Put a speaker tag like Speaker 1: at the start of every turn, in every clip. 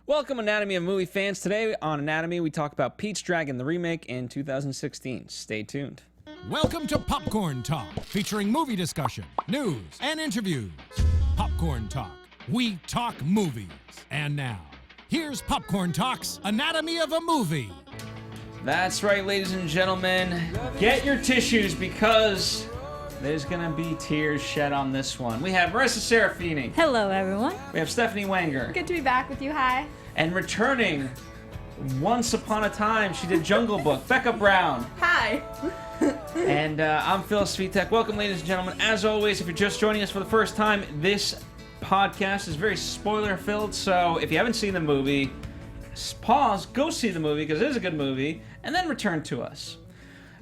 Speaker 1: Welcome, Anatomy of Movie fans. Today on Anatomy, we talk about Pete's Dragon, the remake in 2016. Stay tuned.
Speaker 2: Welcome to Popcorn Talk, featuring movie discussion, news, and interviews. Popcorn Talk. We talk movies. And now, here's Popcorn Talk's Anatomy of a Movie.
Speaker 1: That's right, ladies and gentlemen. Get your tissues because there's going to be tears shed on this one. We have Marisa Serafini.
Speaker 3: Hello, everyone.
Speaker 1: We have Stephanie Wenger.
Speaker 4: Good to be back with you. Hi.
Speaker 1: And returning, once upon a time, she did Jungle Book, Becca Brown.
Speaker 4: Hi.
Speaker 1: And I'm Phil Svitek. Welcome, ladies and gentlemen. As always, if you're just joining us for the first time, this podcast is very spoiler-filled, so if you haven't seen the movie, pause, go see the movie, because it is a good movie, and then return to us.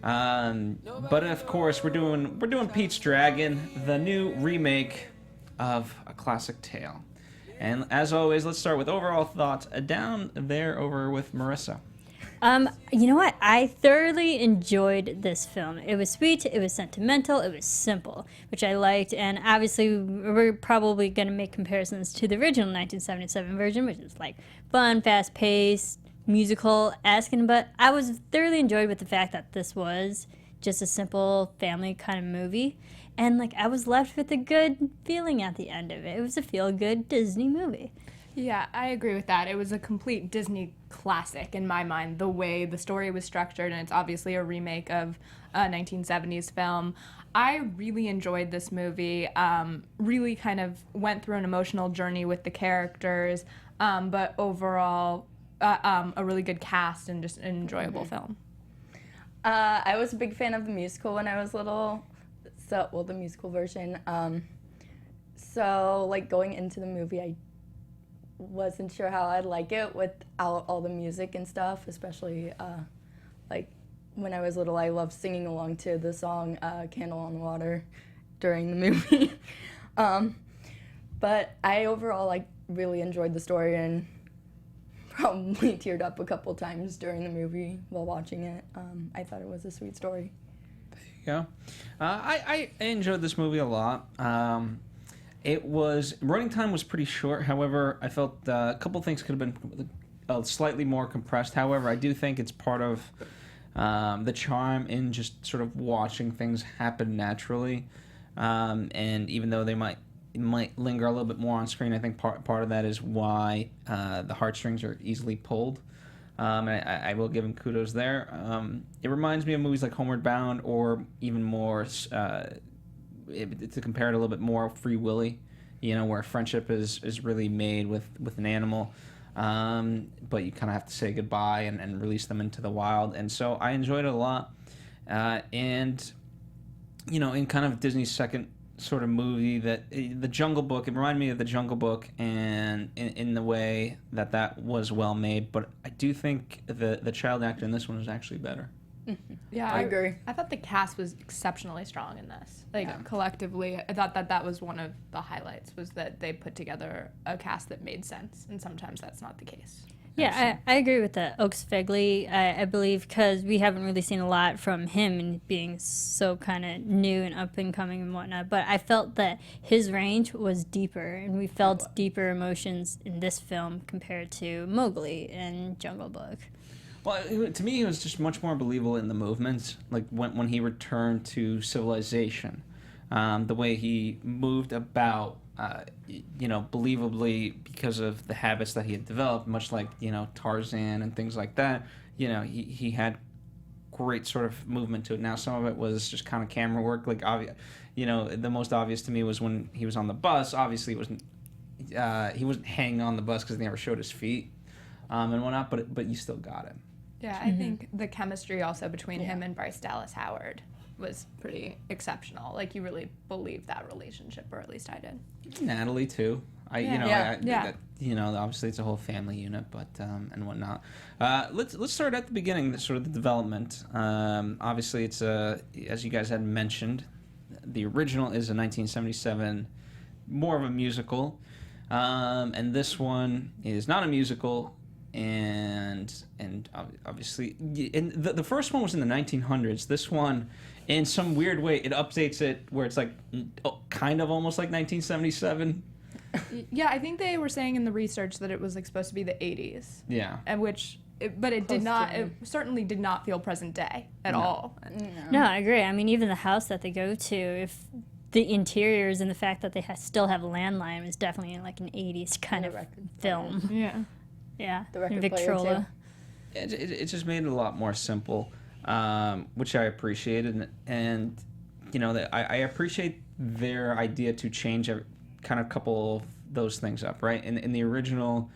Speaker 1: But of course, we're doing Pete's Dragon, the new remake of a classic tale. And as always, let's start with overall thoughts. Down there over with Marisa.
Speaker 3: You know what? I thoroughly enjoyed this film. It was sweet, it was sentimental, it was simple, which I liked. And obviously, we're probably going to make comparisons to the original 1977 version, which is like fun, fast-paced, musical-esque. But I was thoroughly enjoyed with the fact that this was just a simple family kind of movie. And like I was left with a good feeling at the end of it. It was a feel-good Disney movie.
Speaker 4: Yeah, I agree with that. It was a complete Disney classic in my mind, the way the story was structured, and it's obviously a remake of a 1970s film. I really enjoyed this movie, really kind of went through an emotional journey with the characters, but overall, a really good cast and just an enjoyable film.
Speaker 5: I was a big fan of the musical when I was little, the musical version. So, like, going into the movie, I wasn't sure how I'd like it without all the music and stuff, especially, like, when I was little, I loved singing along to the song Candle on the Water during the movie. But I overall, like, really enjoyed the story and probably teared up a couple times during the movie while watching it. I thought it was a sweet story.
Speaker 1: There you go. I enjoyed this movie a lot. Running time was pretty short. However, I felt a couple things could have been slightly more compressed. However, I do think it's part of the charm in just sort of watching things happen naturally. And even though they might linger a little bit more on screen, I think part of that is why the heartstrings are easily pulled. And I will give him kudos there. It reminds me of movies like Homeward Bound, or even more, to compare it a little bit more, Free Willy, where friendship is really made with an animal, but you kind of have to say goodbye and release them into the wild. And so I enjoyed it a lot. And, in kind of Disney's second sort of movie, that the Jungle Book, it reminded me of the Jungle Book, and in the way that was well made. But I do think the child actor in this one was actually better.
Speaker 4: Yeah,
Speaker 5: I agree.
Speaker 4: I thought the cast was exceptionally strong in this. Collectively, I thought that was one of the highlights, was that they put together a cast that made sense, and sometimes that's not the case.
Speaker 3: Yeah, I agree with that. Oaks Fegley, I believe, because we haven't really seen a lot from him and being so kind of new and up and coming and whatnot. But I felt that his range was deeper, and we felt deeper emotions in this film compared to Mowgli and Jungle Book.
Speaker 1: Well, to me, it was just much more believable in the movements, like when he returned to civilization, the way he moved about. Believably, because of the habits that he had developed, much like, Tarzan and things like that, he had great sort of movement to it. Now, some of it was just kind of camera work, like, the most obvious to me was when he was on the bus. Obviously, he wasn't hanging on the bus because they never showed his feet and whatnot, but you still got him.
Speaker 4: Yeah, I think the chemistry also between him and Bryce Dallas Howard was pretty exceptional. Like, you really believed that relationship, or at least I did.
Speaker 1: Natalie too. Obviously it's a whole family unit, but and whatnot. Let's start at the beginning, sort of the development. Obviously, it's as you guys had mentioned, the original is a 1977, more of a musical, and this one is not a musical. And obviously, and the first one was in the 1900s. This one, in some weird way, it updates it where it's like kind of almost like 1977.
Speaker 4: Yeah, I think they were saying in the research that it was like supposed to be the 80s.
Speaker 1: Yeah.
Speaker 4: And but it did not. It certainly did not feel present day at all.
Speaker 3: No, I agree. I mean, even the house that they go to, if the interiors and the fact that they still have a landline is definitely like an 80s kind of film.
Speaker 4: Yeah.
Speaker 3: Yeah.
Speaker 5: The record player,
Speaker 3: Victrola.
Speaker 5: too.
Speaker 1: It just made it a lot more simple, which I appreciated. And you know, that I appreciate their idea to change kind of couple of those things up, right? In the original,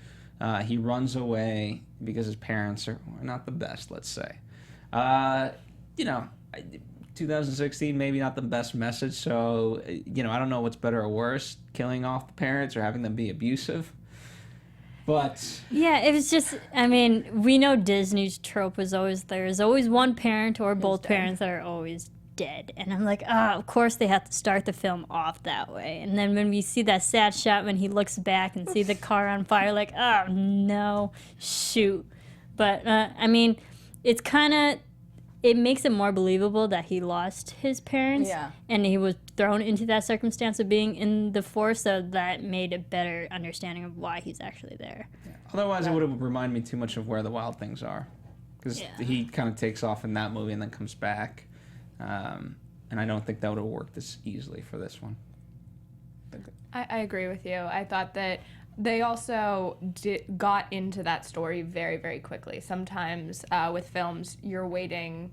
Speaker 1: he runs away because his parents are not the best, let's say. You know, 2016, maybe not the best message, so, you know, I don't know what's better or worse, killing off the parents or having them be abusive. But
Speaker 3: Yeah, it was just, I mean, we know Disney's trope was always there's always one parent or both parents that are always dead. And I'm like, of course they have to start the film off that way. And then when we see that sad shot when he looks back and see the car on fire, like, oh no, shoot. But, I mean, it's kind of, it makes it more believable that he lost his parents.
Speaker 5: Yeah.
Speaker 3: And he was thrown into that circumstance of being in the force, so that made a better understanding of why he's actually there.
Speaker 1: otherwise it would have reminded me too much of Where the Wild Things Are. Because he kind of takes off in that movie and then comes back. And I don't think that would have worked as easily for this one.
Speaker 4: I agree with you. I thought that they also got into that story very, very quickly. Sometimes with films, you're waiting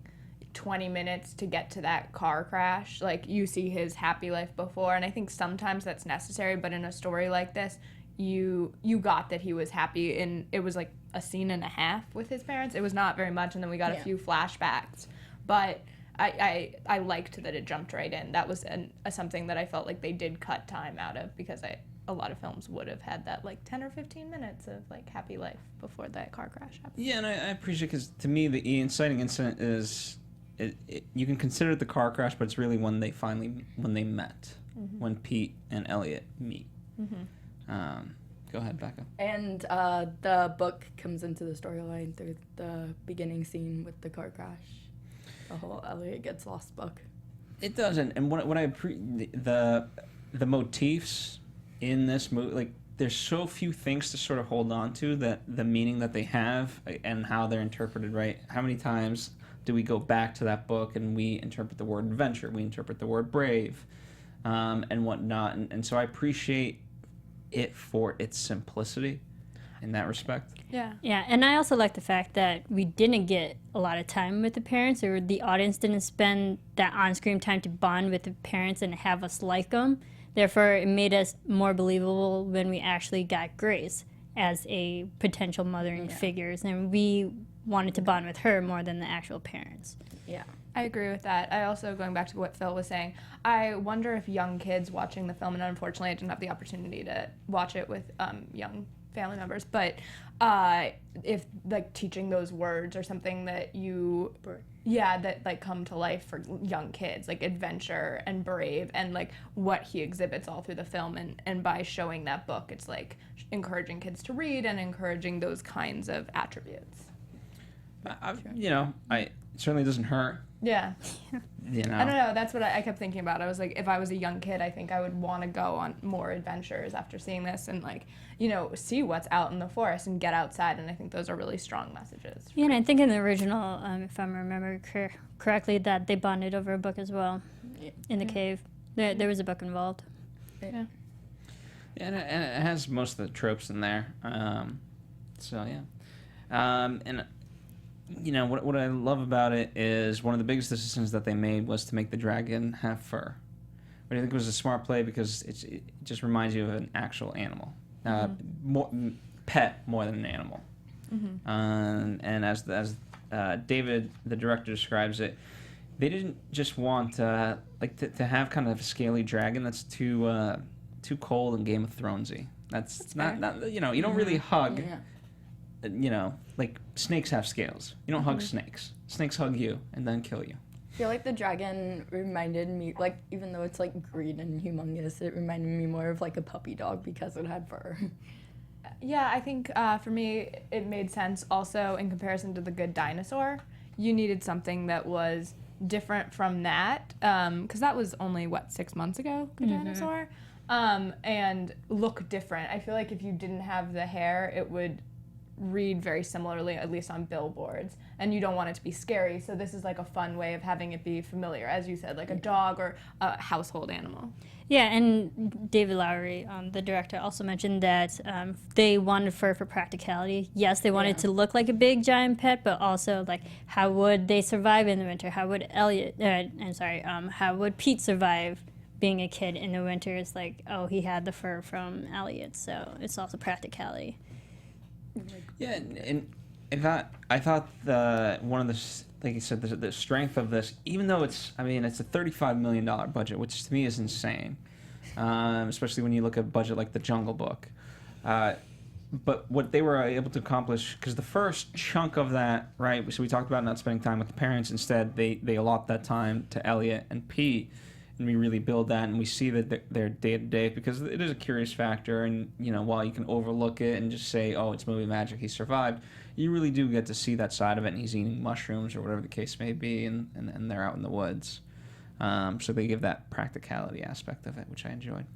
Speaker 4: 20 minutes to get to that car crash. Like, you see his happy life before, and I think sometimes that's necessary, but in a story like this, you got that he was happy, and it was like a scene and a half with his parents. It was not very much, and then we got a few flashbacks. But I liked that it jumped right in. That was something that I felt like they did cut time out of, because a lot of films would have had that like 10 or 15 minutes of like happy life before that car crash happened.
Speaker 1: Yeah, and I appreciate, because to me the inciting incident is, you can consider it the car crash, but it's really when they met, when Pete and Elliot meet. Go ahead, Becca.
Speaker 5: And the book comes into the storyline through the beginning scene with the car crash. The whole Elliot gets lost book.
Speaker 1: It doesn't, and what I the motifs in this movie, like, there's so few things to sort of hold on to, that the meaning that they have and how they're interpreted, right? How many times do we go back to that book and we interpret the word adventure, we interpret the word brave, and whatnot, and so I appreciate it for its simplicity in that respect.
Speaker 3: Yeah, and I also like the fact that we didn't get a lot of time with the parents, or the audience didn't spend that on-screen time to bond with the parents and have us like them. Therefore, it made us more believable when we actually got Grace as a potential mothering figures, and we wanted to bond with her more than the actual parents.
Speaker 5: Yeah.
Speaker 4: I agree with that. I also, going back to what Phil was saying, I wonder if young kids watching the film, and unfortunately I didn't have the opportunity to watch it with young family members, but if like teaching those words or something that that like come to life for young kids, like adventure and brave, and like what he exhibits all through the film, and by showing that book, it's like encouraging kids to read and encouraging those kinds of attributes.
Speaker 1: It certainly doesn't hurt.
Speaker 4: Yeah.
Speaker 1: You know.
Speaker 4: I don't know. That's what I kept thinking about. I was like, if I was a young kid, I think I would want to go on more adventures after seeing this, and like, see what's out in the forest and get outside. And I think those are really strong messages.
Speaker 3: Yeah, and I think in the original, if I remember correctly, that they bonded over a book as well in the cave. There was a book involved.
Speaker 4: Yeah.
Speaker 1: And it has most of the tropes in there. So yeah. And what I love about it is one of the biggest decisions that they made was to make the dragon have fur. But I think it was a smart play, because it just reminds you of an actual animal, pet more than an animal. And as David, the director, describes it, they didn't just want to have kind of a scaly dragon that's too cold and Game of Thronesy. That's not you don't really hug. Yeah. Like snakes have scales. You don't hug snakes. Snakes hug you and then kill you.
Speaker 5: I feel like the dragon reminded me, like, even though it's like green and humongous, it reminded me more of like a puppy dog because it had fur.
Speaker 4: Yeah, I think for me it made sense also in comparison to The Good Dinosaur. You needed something that was different from that, because that was only 6 months ago, Good Dinosaur. and look different. I feel like if you didn't have the hair, it would read very similarly, at least on billboards, and you don't want it to be scary, so this is like a fun way of having it be familiar, as you said, like a dog or a household animal.
Speaker 3: Yeah, and David Lowery, the director, also mentioned that they wanted fur for practicality. Yes, they wanted to look like a big giant pet, but also like how would they survive in the winter? How would how would Pete survive being a kid in the winter? It's like, oh, he had the fur from Elliot, so it's also practicality.
Speaker 1: Yeah, and I thought one of the, like you said, the strength of this, even though it's a $35 million budget, which to me is insane, especially when you look at a budget like The Jungle Book. But what they were able to accomplish, because the first chunk of that, right, so we talked about not spending time with the parents. Instead, they allot that time to Elliot and Pete, and we really build that, and we see that they're day-to-day, because it is a curious factor, and, while you can overlook it and just say, oh, it's movie magic, he survived, you really do get to see that side of it, and he's eating mushrooms or whatever the case may be, and they're out in the woods. So they give that practicality aspect of it, which I enjoyed.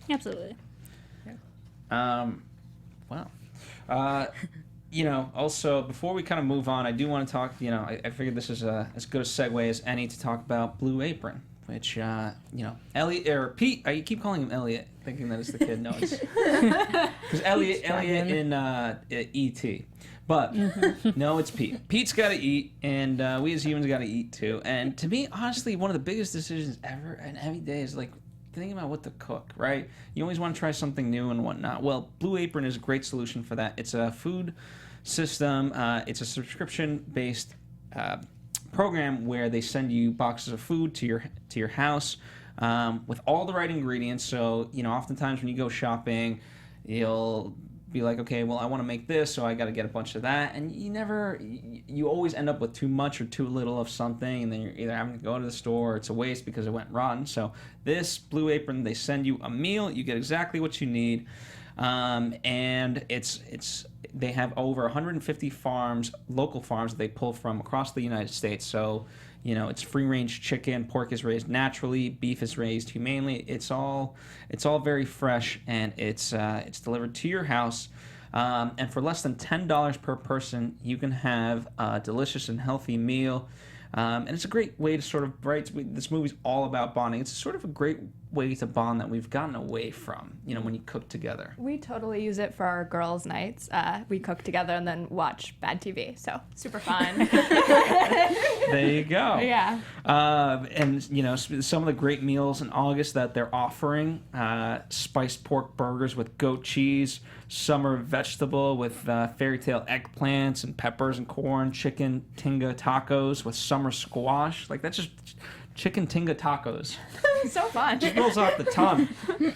Speaker 3: Absolutely.
Speaker 1: Wow. Also, before we kind of move on, I do want to talk, I figured this is as good a segue as any to talk about Blue Apron, which, Elliot, or Pete, I keep calling him Elliot, thinking that it's the kid. No, it's... Because Elliot in E.T. But, no, it's Pete. Pete's got to eat, and we as humans got to eat, too. And to me, honestly, one of the biggest decisions ever and every day is, like, thinking about what to cook, right? You always want to try something new and whatnot. Well, Blue Apron is a great solution for that. It's a food system. It's a subscription-based program where they send you boxes of food to your house with all the right ingredients. So, oftentimes when you go shopping, you'll be like, okay, well, I want to make this, so I got to get a bunch of that. And you always end up with too much or too little of something, and then you're either having to go to the store or it's a waste because it went rotten. So this Blue Apron, they send you a meal. You get exactly what you need. And they have over 150 farms, local farms that they pull from across the United States. So, it's free-range chicken, pork is raised naturally, beef is raised humanely. It's all very fresh, and it's delivered to your house. And for less than $10 per person, you can have a delicious and healthy meal. And it's a great way to sort of, right, this movie's all about bonding. It's sort of a great way to bond that we've gotten away from, when you cook together.
Speaker 4: We totally use it for our girls' nights. We cook together and then watch bad TV, so super fun.
Speaker 1: There you go.
Speaker 4: Yeah.
Speaker 1: And, some of the great meals in August that they're offering, spiced pork burgers with goat cheese, summer vegetable with fairy tale eggplants and peppers and corn, chicken tinga tacos with summer squash. Like, that's just chicken tinga tacos.
Speaker 4: So fun.
Speaker 1: Just rolls off the tongue.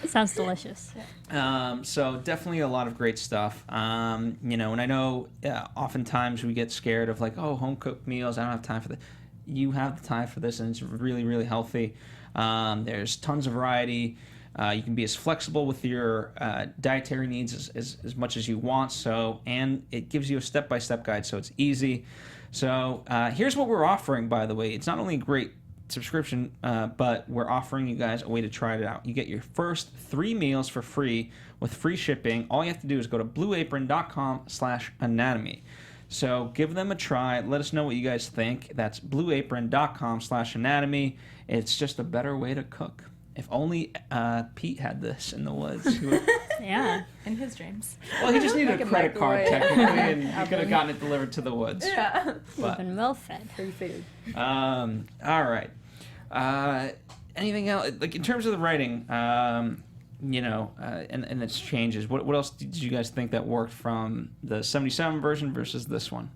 Speaker 3: Sounds delicious.
Speaker 1: So definitely a lot of great stuff. And I know oftentimes we get scared of like, oh, home-cooked meals, I don't have time for that. You have the time for this, and it's really, really healthy. There's tons of variety. You can be as flexible with your dietary needs as much as you want. So, and it gives you a step-by-step guide, so it's easy. So here's what we're offering, by the way. It's not only a great subscription, but we're offering you guys a way to try it out. You get your first 3 meals for free with free shipping. All you have to do is go to blueapron.com/anatomy. So give them a try. Let us know what you guys think. That's blueapron.com/anatomy. It's just a better way to cook. If only Pete had this in the woods.
Speaker 3: Yeah.
Speaker 4: In his dreams.
Speaker 1: Well, he just needed
Speaker 5: Like
Speaker 1: a
Speaker 5: a
Speaker 1: credit card,
Speaker 5: microwave.
Speaker 1: technically, and he could have gotten it delivered to the woods.
Speaker 4: Yeah.
Speaker 3: We've been well fed.
Speaker 5: Free food.
Speaker 1: All right. Anything else? Like, in terms of the writing, and its changes, what else did you guys think that worked from the 77 version versus this one?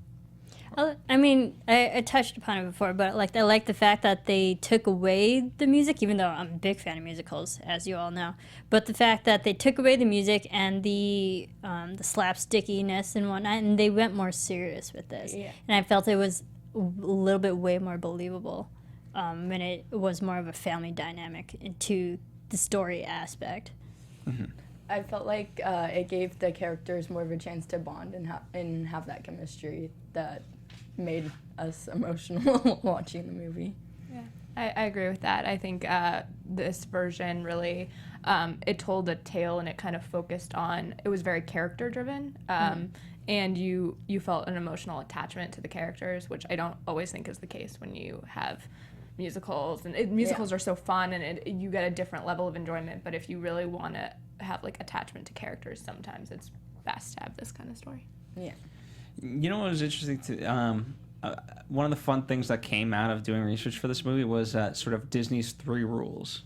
Speaker 3: I mean, I touched upon it before, but I like the fact that they took away the music, even though I'm a big fan of musicals, as you all know. But the fact that they took away the music and the slapstickiness and whatnot, and they went more serious with this.
Speaker 4: Yeah.
Speaker 3: And I felt it was a little bit way more believable, and it was more of a family dynamic into the story aspect.
Speaker 1: Mm-hmm.
Speaker 5: I felt like it gave the characters more of a chance to bond and have that chemistry that made us emotional watching the movie.
Speaker 4: Yeah, I agree with that. I think this version really, it told a tale and it kind of focused on, it was very character driven. And you felt an emotional attachment to the characters, which I don't always think is the case when you have musicals. And musicals are so fun, and you get a different level of enjoyment. But if you really want to have like attachment to characters, sometimes it's best to have this kind of story.
Speaker 5: Yeah.
Speaker 1: You know what was interesting to one of the fun things that came out of doing research for this movie was sort of Disney's 3 rules,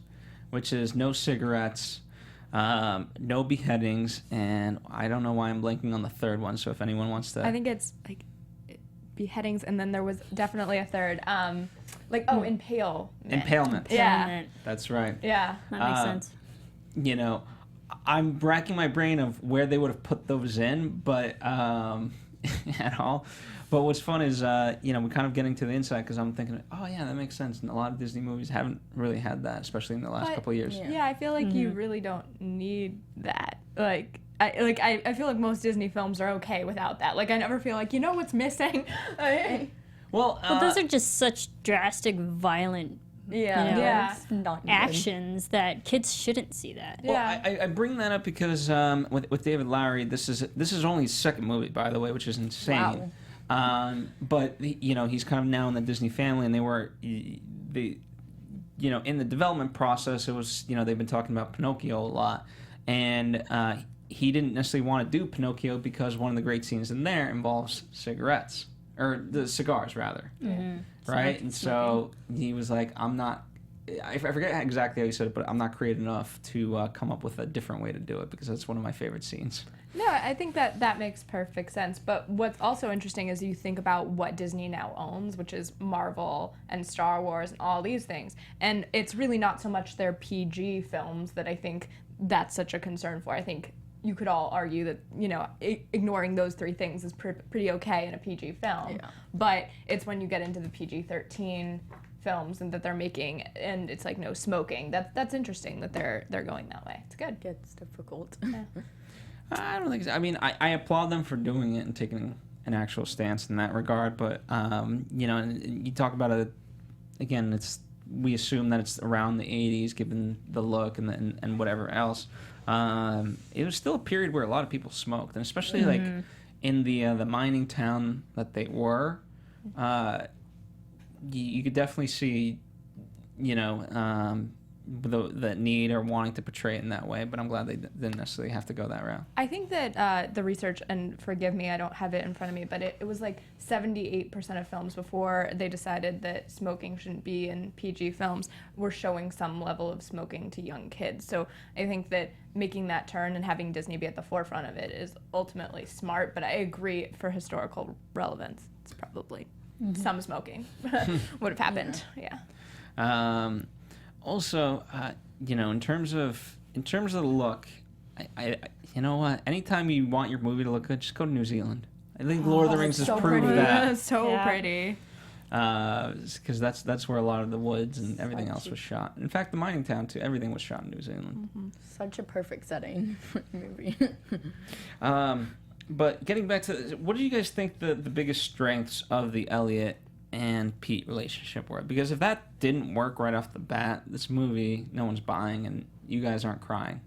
Speaker 1: which is no cigarettes, no beheadings, and I don't know why I'm blanking on the third one. So if anyone wants to,
Speaker 4: I think it's like beheadings, and then there was definitely a third, impalement.
Speaker 1: Impalement.
Speaker 4: Yeah,
Speaker 1: That's right.
Speaker 4: yeah.
Speaker 3: That makes sense.
Speaker 1: You know, I'm racking my brain of where they would have put those in, but at all. But what's fun is, we're kind of getting to the inside because I'm thinking, oh yeah, that makes sense. And a lot of Disney movies haven't really had that, especially in the last couple of years.
Speaker 4: Yeah, I feel like you really don't need that. I feel like most Disney films are okay without that. Like, I never feel like, what's missing?
Speaker 1: Well,
Speaker 3: Those are just such drastic, violent
Speaker 5: Yeah. It's not good.
Speaker 3: actions that kids shouldn't see that.
Speaker 1: Well, I bring that up because with David Lowery, this is only his second movie, by the way, which is insane.
Speaker 5: Wow.
Speaker 1: But he's kind of now in the Disney family, and they were in the development process. It was they've been talking about Pinocchio a lot, and he didn't necessarily want to do Pinocchio because one of the great scenes in there involves cigarettes, or the cigars rather, right? And so he was like, I'm not. I forget exactly how he said it, but I'm not creative enough to come up with a different way to do it because that's one of my favorite scenes.
Speaker 4: No, I think that makes perfect sense. But what's also interesting is you think about what Disney now owns, which is Marvel and Star Wars and all these things. And it's really not so much their PG films that I think that's such a concern for. I think you could all argue that, ignoring those 3 things is pretty okay in a PG film. Yeah. But it's when you get into the PG-13 films and that they're making, and it's like no smoking. That's interesting that they're going that way. It's good.
Speaker 5: It gets difficult.
Speaker 4: Yeah.
Speaker 1: I don't think so. I mean, I applaud them for doing it and taking an actual stance in that regard. But and you talk about it again. We assume that it's around the '80s, given the look and whatever else. It was still a period where a lot of people smoked, and especially like in the mining town that they were. You could definitely see, the need or wanting to portray it in that way, but I'm glad they didn't necessarily have to go that route.
Speaker 4: I think that the research, and forgive me, I don't have it in front of me, but it was like 78% of films before they decided that smoking shouldn't be in PG films were showing some level of smoking to young kids. So I think that making that turn and having Disney be at the forefront of it is ultimately smart, but I agree for historical relevance, it's probably some smoking would have happened. Yeah.
Speaker 1: Also, in terms of the look, I you know what? Anytime you want your movie to look good, just go to New Zealand. I think Lord of the Rings has proved that.
Speaker 4: That's so pretty.
Speaker 1: Because that's where a lot of the woods and everything else was shot. In fact, the mining town too. Everything was shot in New Zealand.
Speaker 5: Such a perfect setting for a movie.
Speaker 1: But getting back to what do you guys think the biggest strengths of the Elliot and Pete relationship were? Because if that didn't work right off the bat, this movie no one's buying, and you guys aren't crying.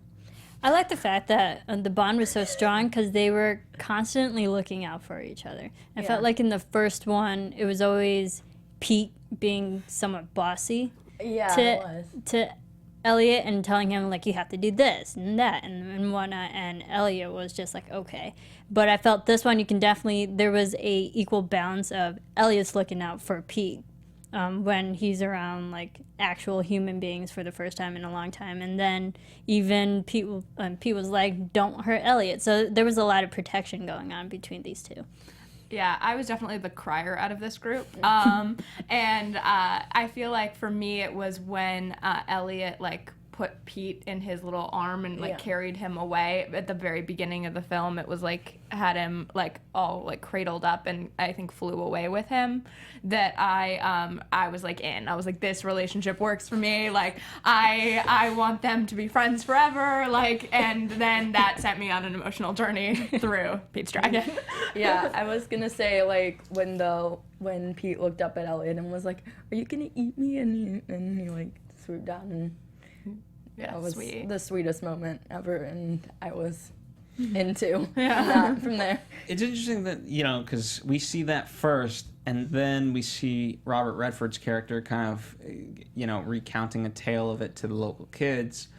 Speaker 3: I like the fact that the bond was so strong because they were constantly looking out for each other. I felt like in the first one, it was always Pete being somewhat bossy to Elliot and telling him, like, you have to do this and that and whatnot, and Elliot was just like, okay. But I felt this one, there was a equal balance of Elliot's looking out for Pete when he's around, like, actual human beings for the first time in a long time. And then even Pete was like, don't hurt Elliot. So there was a lot of protection going on between these two.
Speaker 4: Yeah, I was definitely the crier out of this group. And I feel like for me it was when Elliot, like, put Pete in his little arm and, like, carried him away at the very beginning of the film. It was, like, had him, like, all, like, cradled up and I think flew away with him, that I was, like, in. I was like, this relationship works for me. Like, I want them to be friends forever. Like, and then that sent me on an emotional journey through Pete's Dragon.
Speaker 5: Yeah, I was gonna say, like, when Pete looked up at Elliot and was like, are you gonna eat me? And he like, swooped down and
Speaker 4: Yeah,
Speaker 5: That was
Speaker 4: sweet.
Speaker 5: the sweetest moment ever, and I was into that from there.
Speaker 1: It's interesting that, because we see that first, and then we see Robert Redford's character kind of, recounting a tale of it to the local kids.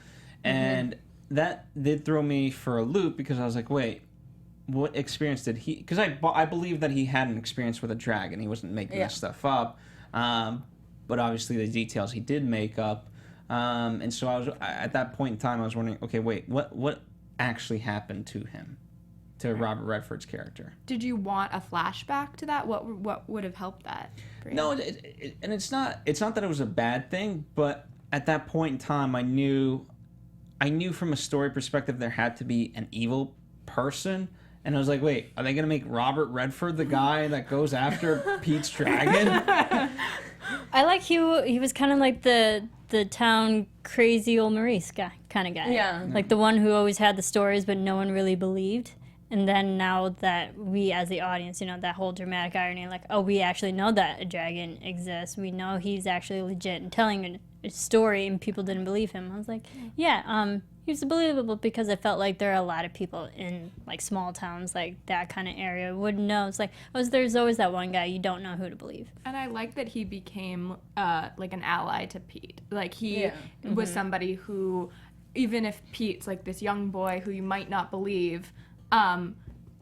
Speaker 1: And that did throw me for a loop, because I was like, wait, what experience did he... Because I believe that he had an experience with a dragon. He wasn't making this stuff up. But obviously the details he did make up. And so I was at that point in time, I was wondering, okay, wait, what actually happened to him, to Robert Redford's character?
Speaker 4: Did you want a flashback to that? What would have helped that? For you?
Speaker 1: No, and it's not that it was a bad thing, but at that point in time, I knew from a story perspective there had to be an evil person. And I was like, wait, are they going to make Robert Redford the guy that goes after Pete's dragon?
Speaker 3: I like he was kind of like the town crazy old Maurice guy kind of guy.
Speaker 5: Yeah.
Speaker 3: Like the one who always had the stories but no one really believed. And then now that we as the audience, that whole dramatic irony, like, oh, we actually know that a dragon exists. We know he's actually legit and telling a story and people didn't believe him. I was like, yeah, he was believable because I felt like there are a lot of people in like small towns, like that kind of area wouldn't know. It's like, there's always that one guy you don't know who to believe.
Speaker 4: And I like that he became like an ally to Pete. Like he was somebody who, even if Pete's like this young boy who you might not believe,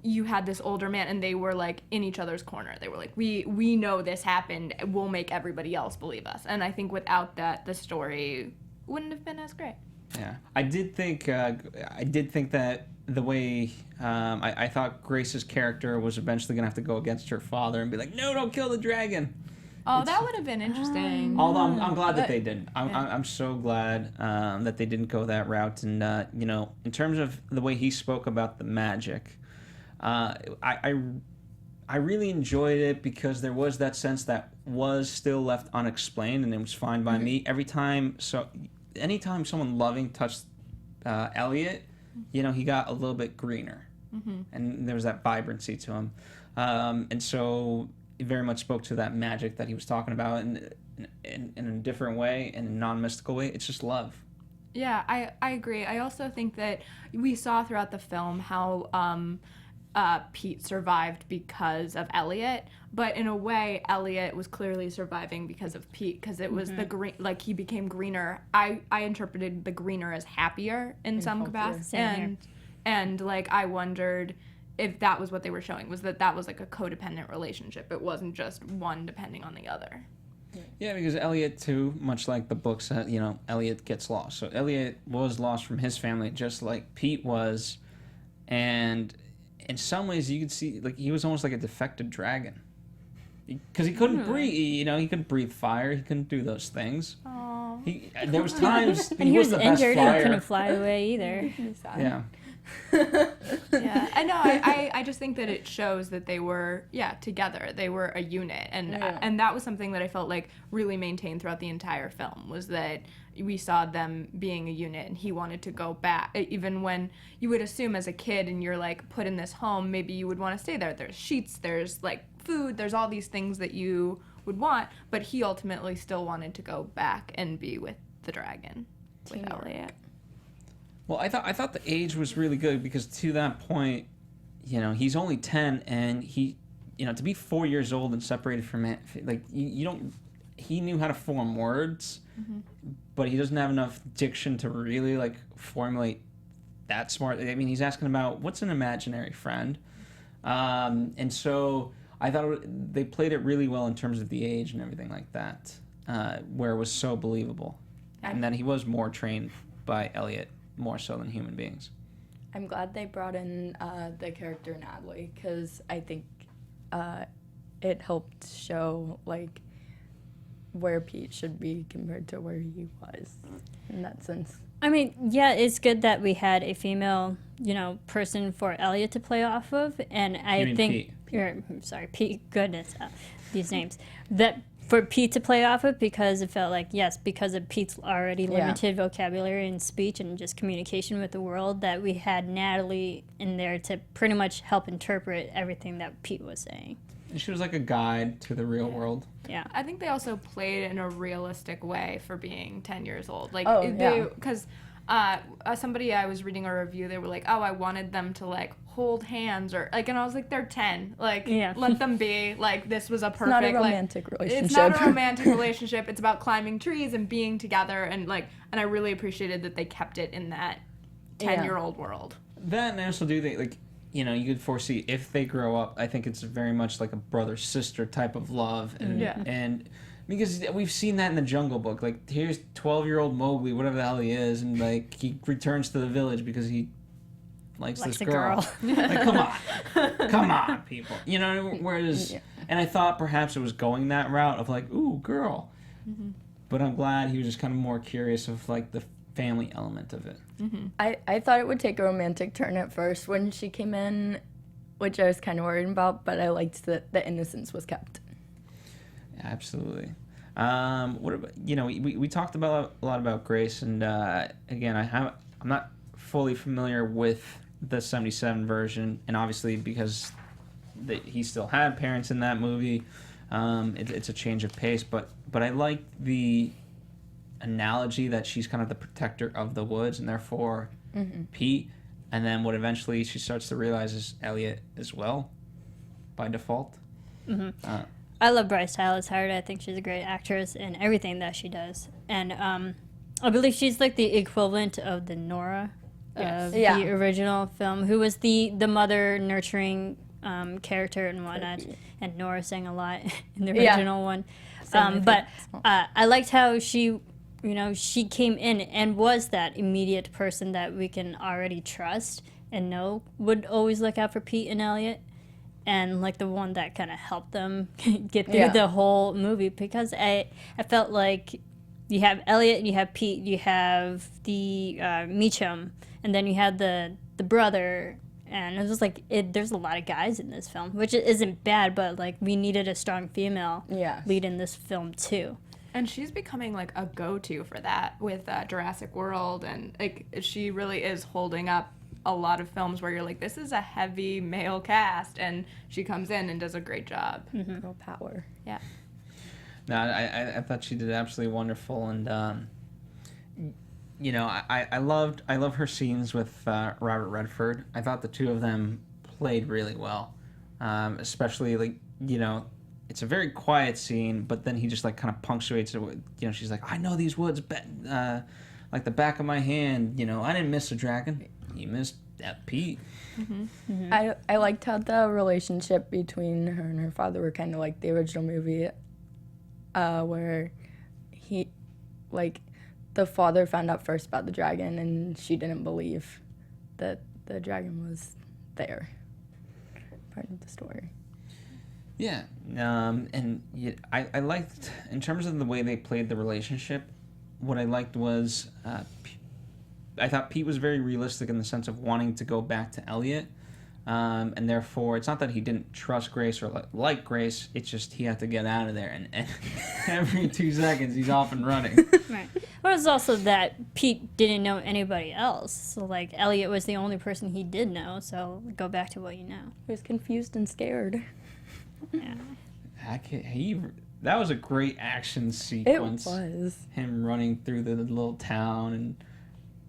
Speaker 4: you had this older man and they were like in each other's corner. They were like, we know this happened. We'll make everybody else believe us. And I think without that, the story wouldn't have been as great.
Speaker 1: Yeah, I did think that the way I thought Grace's character was eventually gonna have to go against her father and be like, no, don't kill the dragon.
Speaker 4: Oh, that would have been interesting.
Speaker 1: Although I'm glad that they didn't. I'm so glad that they didn't go that route. And in terms of the way he spoke about the magic, I really enjoyed it because there was that sense that was still left unexplained, and it was fine by me. Anytime someone loving touched Elliot, he got a little bit greener, and there was that vibrancy to him, and so it very much spoke to that magic that he was talking about in a different way, in a non-mystical way. It's just love.
Speaker 4: Yeah, I agree. I also think that we saw throughout the film how Pete survived because of Elliot, but in a way, Elliot was clearly surviving because of Pete, because it was the green, like he became greener. I interpreted the greener as happier in some capacity, and like I wondered if that was what they were showing, was that was like a codependent relationship. It wasn't just one depending on the other.
Speaker 1: Yeah, because Elliot too, much like the books, Elliot gets lost. So Elliot was lost from his family, just like Pete was, and in some ways you could see like he was almost like a defected dragon, because he couldn't breathe. He couldn't breathe fire. He couldn't do those things.
Speaker 3: Aww.
Speaker 1: There was times
Speaker 3: and he was
Speaker 1: the best
Speaker 3: injured
Speaker 1: flyer.
Speaker 3: and couldn't fly away either.
Speaker 1: Yeah.
Speaker 4: Yeah, I know. I just think that it shows that they were together. They were a unit, and that was something that I felt like really maintained throughout the entire film, was that we saw them being a unit, and he wanted to go back. Even when you would assume as a kid and you're like put in this home, maybe you would want to stay there. There's sheets, there's like food, there's all these things that you would want, but he ultimately still wanted to go back and be with the dragon, with Elliot.
Speaker 1: Well, I thought the age was really good, because to that point, he's only 10, and he, to be 4 years old and separated from it, like you don't. He knew how to form words, but he doesn't have enough diction to really like formulate that smart. I mean, he's asking about what's an imaginary friend, and so I thought they played it really well in terms of the age and everything like that, where it was so believable, and that he was more trained by Elliot. More so than human beings.
Speaker 5: I'm glad they brought in the character Natalie, because I think it helped show like where Pete should be compared to where he was in that sense.
Speaker 3: I mean, yeah, it's good that we had a female, person for Elliot to play off of, and I think Pete. Goodness, these names that. For Pete to play off of, because it felt like, yes, because of Pete's already limited vocabulary and speech and just communication with the world, that we had Natalie in there to pretty much help interpret everything that Pete was saying.
Speaker 1: And she was like a guide to the real world.
Speaker 3: Yeah.
Speaker 4: I think they also played in a realistic way for being 10 years old. Like,
Speaker 5: because
Speaker 4: Somebody I was reading a review, they were like, oh, I wanted them to like hold hands or like, and I was like, they're 10. Like, let them be. Like, this was a perfect.
Speaker 5: It's not a romantic relationship.
Speaker 4: It's not a romantic relationship. It's about climbing trees and being together, and I really appreciated that they kept it in that 10-year-old world.
Speaker 1: That, and I also do think, like, you know, you could foresee if they grow up, I think it's very much like a brother-sister type of love. And because we've seen that in the Jungle Book. Like, here's 12-year-old Mowgli, whatever the hell he is, and, like, he returns to the village because he likes this girl. Like, come on, people. You know, whereas, and I thought perhaps it was going that route of, like, ooh, girl. Mm-hmm. But I'm glad he was just kind of more curious of, like, the family element of it.
Speaker 5: Mm-hmm. I thought it would take a romantic turn at first when she came in, which I was kind of worried about, but I liked that the innocence was kept.
Speaker 1: Yeah, absolutely. What about, you know, we talked about a lot about Grace, and again, I'm not fully familiar with the 77 version, and obviously because he still had parents in that movie, it's a change of pace, but I like the analogy that she's kind of the protector of the woods, and therefore Pete, and then what eventually she starts to realize is Elliot as well, by default. Mm-hmm.
Speaker 3: I love Bryce Dallas Howard. I think she's a great actress in everything that she does, and I believe she's like the equivalent of the Nora of the original film, who was the mother nurturing character and whatnot, and Nora sang a lot in the original one. But I liked how she came in and was that immediate person that we can already trust and know would always look out for Pete and Elliot, and like the one that kind of helped them get through the whole movie, because I felt like you have Elliot, you have Pete, you have the Meacham, and then you had the brother, and it was like there's a lot of guys in this film, which isn't bad, but like we needed a strong female lead in this film too.
Speaker 4: And she's becoming like a go-to for that with Jurassic World, and like she really is holding up a lot of films where you're like, this is a heavy male cast, and she comes in and does a great job.
Speaker 5: Mm-hmm. Girl power.
Speaker 4: Yeah.
Speaker 1: No, I thought she did absolutely wonderful, and you know, I love her scenes with Robert Redford. I thought the two of them played really well, especially like, you know, it's a very quiet scene, but then he just like kind of punctuates it with, you know, she's like, I know these woods like the back of my hand. You know, I didn't miss a dragon. You missed that Pete.
Speaker 5: Mm-hmm. Mm-hmm. I liked how the relationship between her and her father were kind of like the original movie, where the father found out first about the dragon, and she didn't believe that the dragon was there. Part of the story.
Speaker 1: Yeah, and I liked, in terms of the way they played the relationship, what I liked was, I thought Pete was very realistic in the sense of wanting to go back to Elliot, and therefore, it's not that he didn't trust Grace or like Grace, it's just he had to get out of there, and every 2 seconds he's off and running.
Speaker 3: Right. But it's also that Pete didn't know anybody else, so like Elliot was the only person he did know, so go back to what you know.
Speaker 5: He was confused and scared.
Speaker 3: Yeah.
Speaker 1: That was a great action sequence.
Speaker 5: It was.
Speaker 1: Him running through the little town and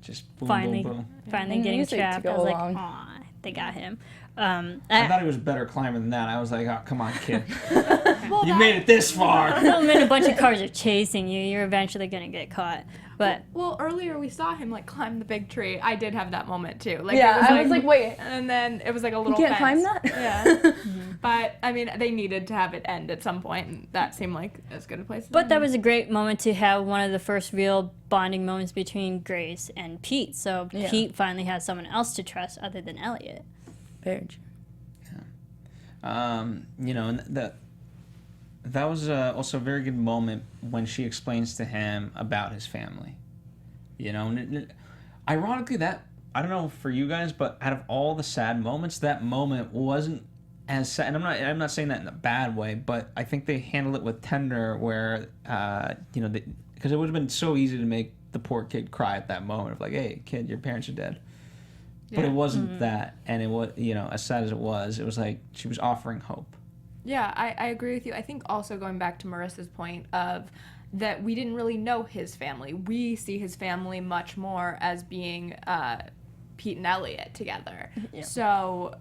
Speaker 1: just boom,
Speaker 3: finally
Speaker 1: boom, boom.
Speaker 3: Finally getting trapped. I was like, aw, they got him.
Speaker 1: I thought he was a better climber than that. I was like, oh, come on, kid. You made it this far.
Speaker 3: When a bunch of cars are chasing you, you're eventually going to get caught. But
Speaker 4: well, earlier we saw him like climb the big tree. I did have that moment too. Like,
Speaker 5: yeah, I was like, wait.
Speaker 4: And then it was like a little
Speaker 5: You can't
Speaker 4: fence.
Speaker 5: climb that?
Speaker 4: Yeah. Mm-hmm. But I mean, they needed to have it end at some point, and that seemed like as good a place.
Speaker 3: But that was a great moment to have one of the first real bonding moments between Grace and Pete. So Pete finally has someone else to trust other than Elliot.
Speaker 5: Very true.
Speaker 1: Yeah. You know, and that was also a very good moment when she explains to him about his family. You know, and ironically, that, I don't know for you guys, but out of all the sad moments, that moment wasn't as sad. And I'm not saying that in a bad way, but I think they handled it with tender, where you know, because it would have been so easy to make the poor kid cry at that moment of like, hey, kid, your parents are dead. But it wasn't that, and it was, you know, as sad as it was like she was offering hope.
Speaker 4: Yeah, I agree with you. I think also going back to Marissa's point of that we didn't really know his family. We see his family much more as being Pete and Elliot together. Yeah. So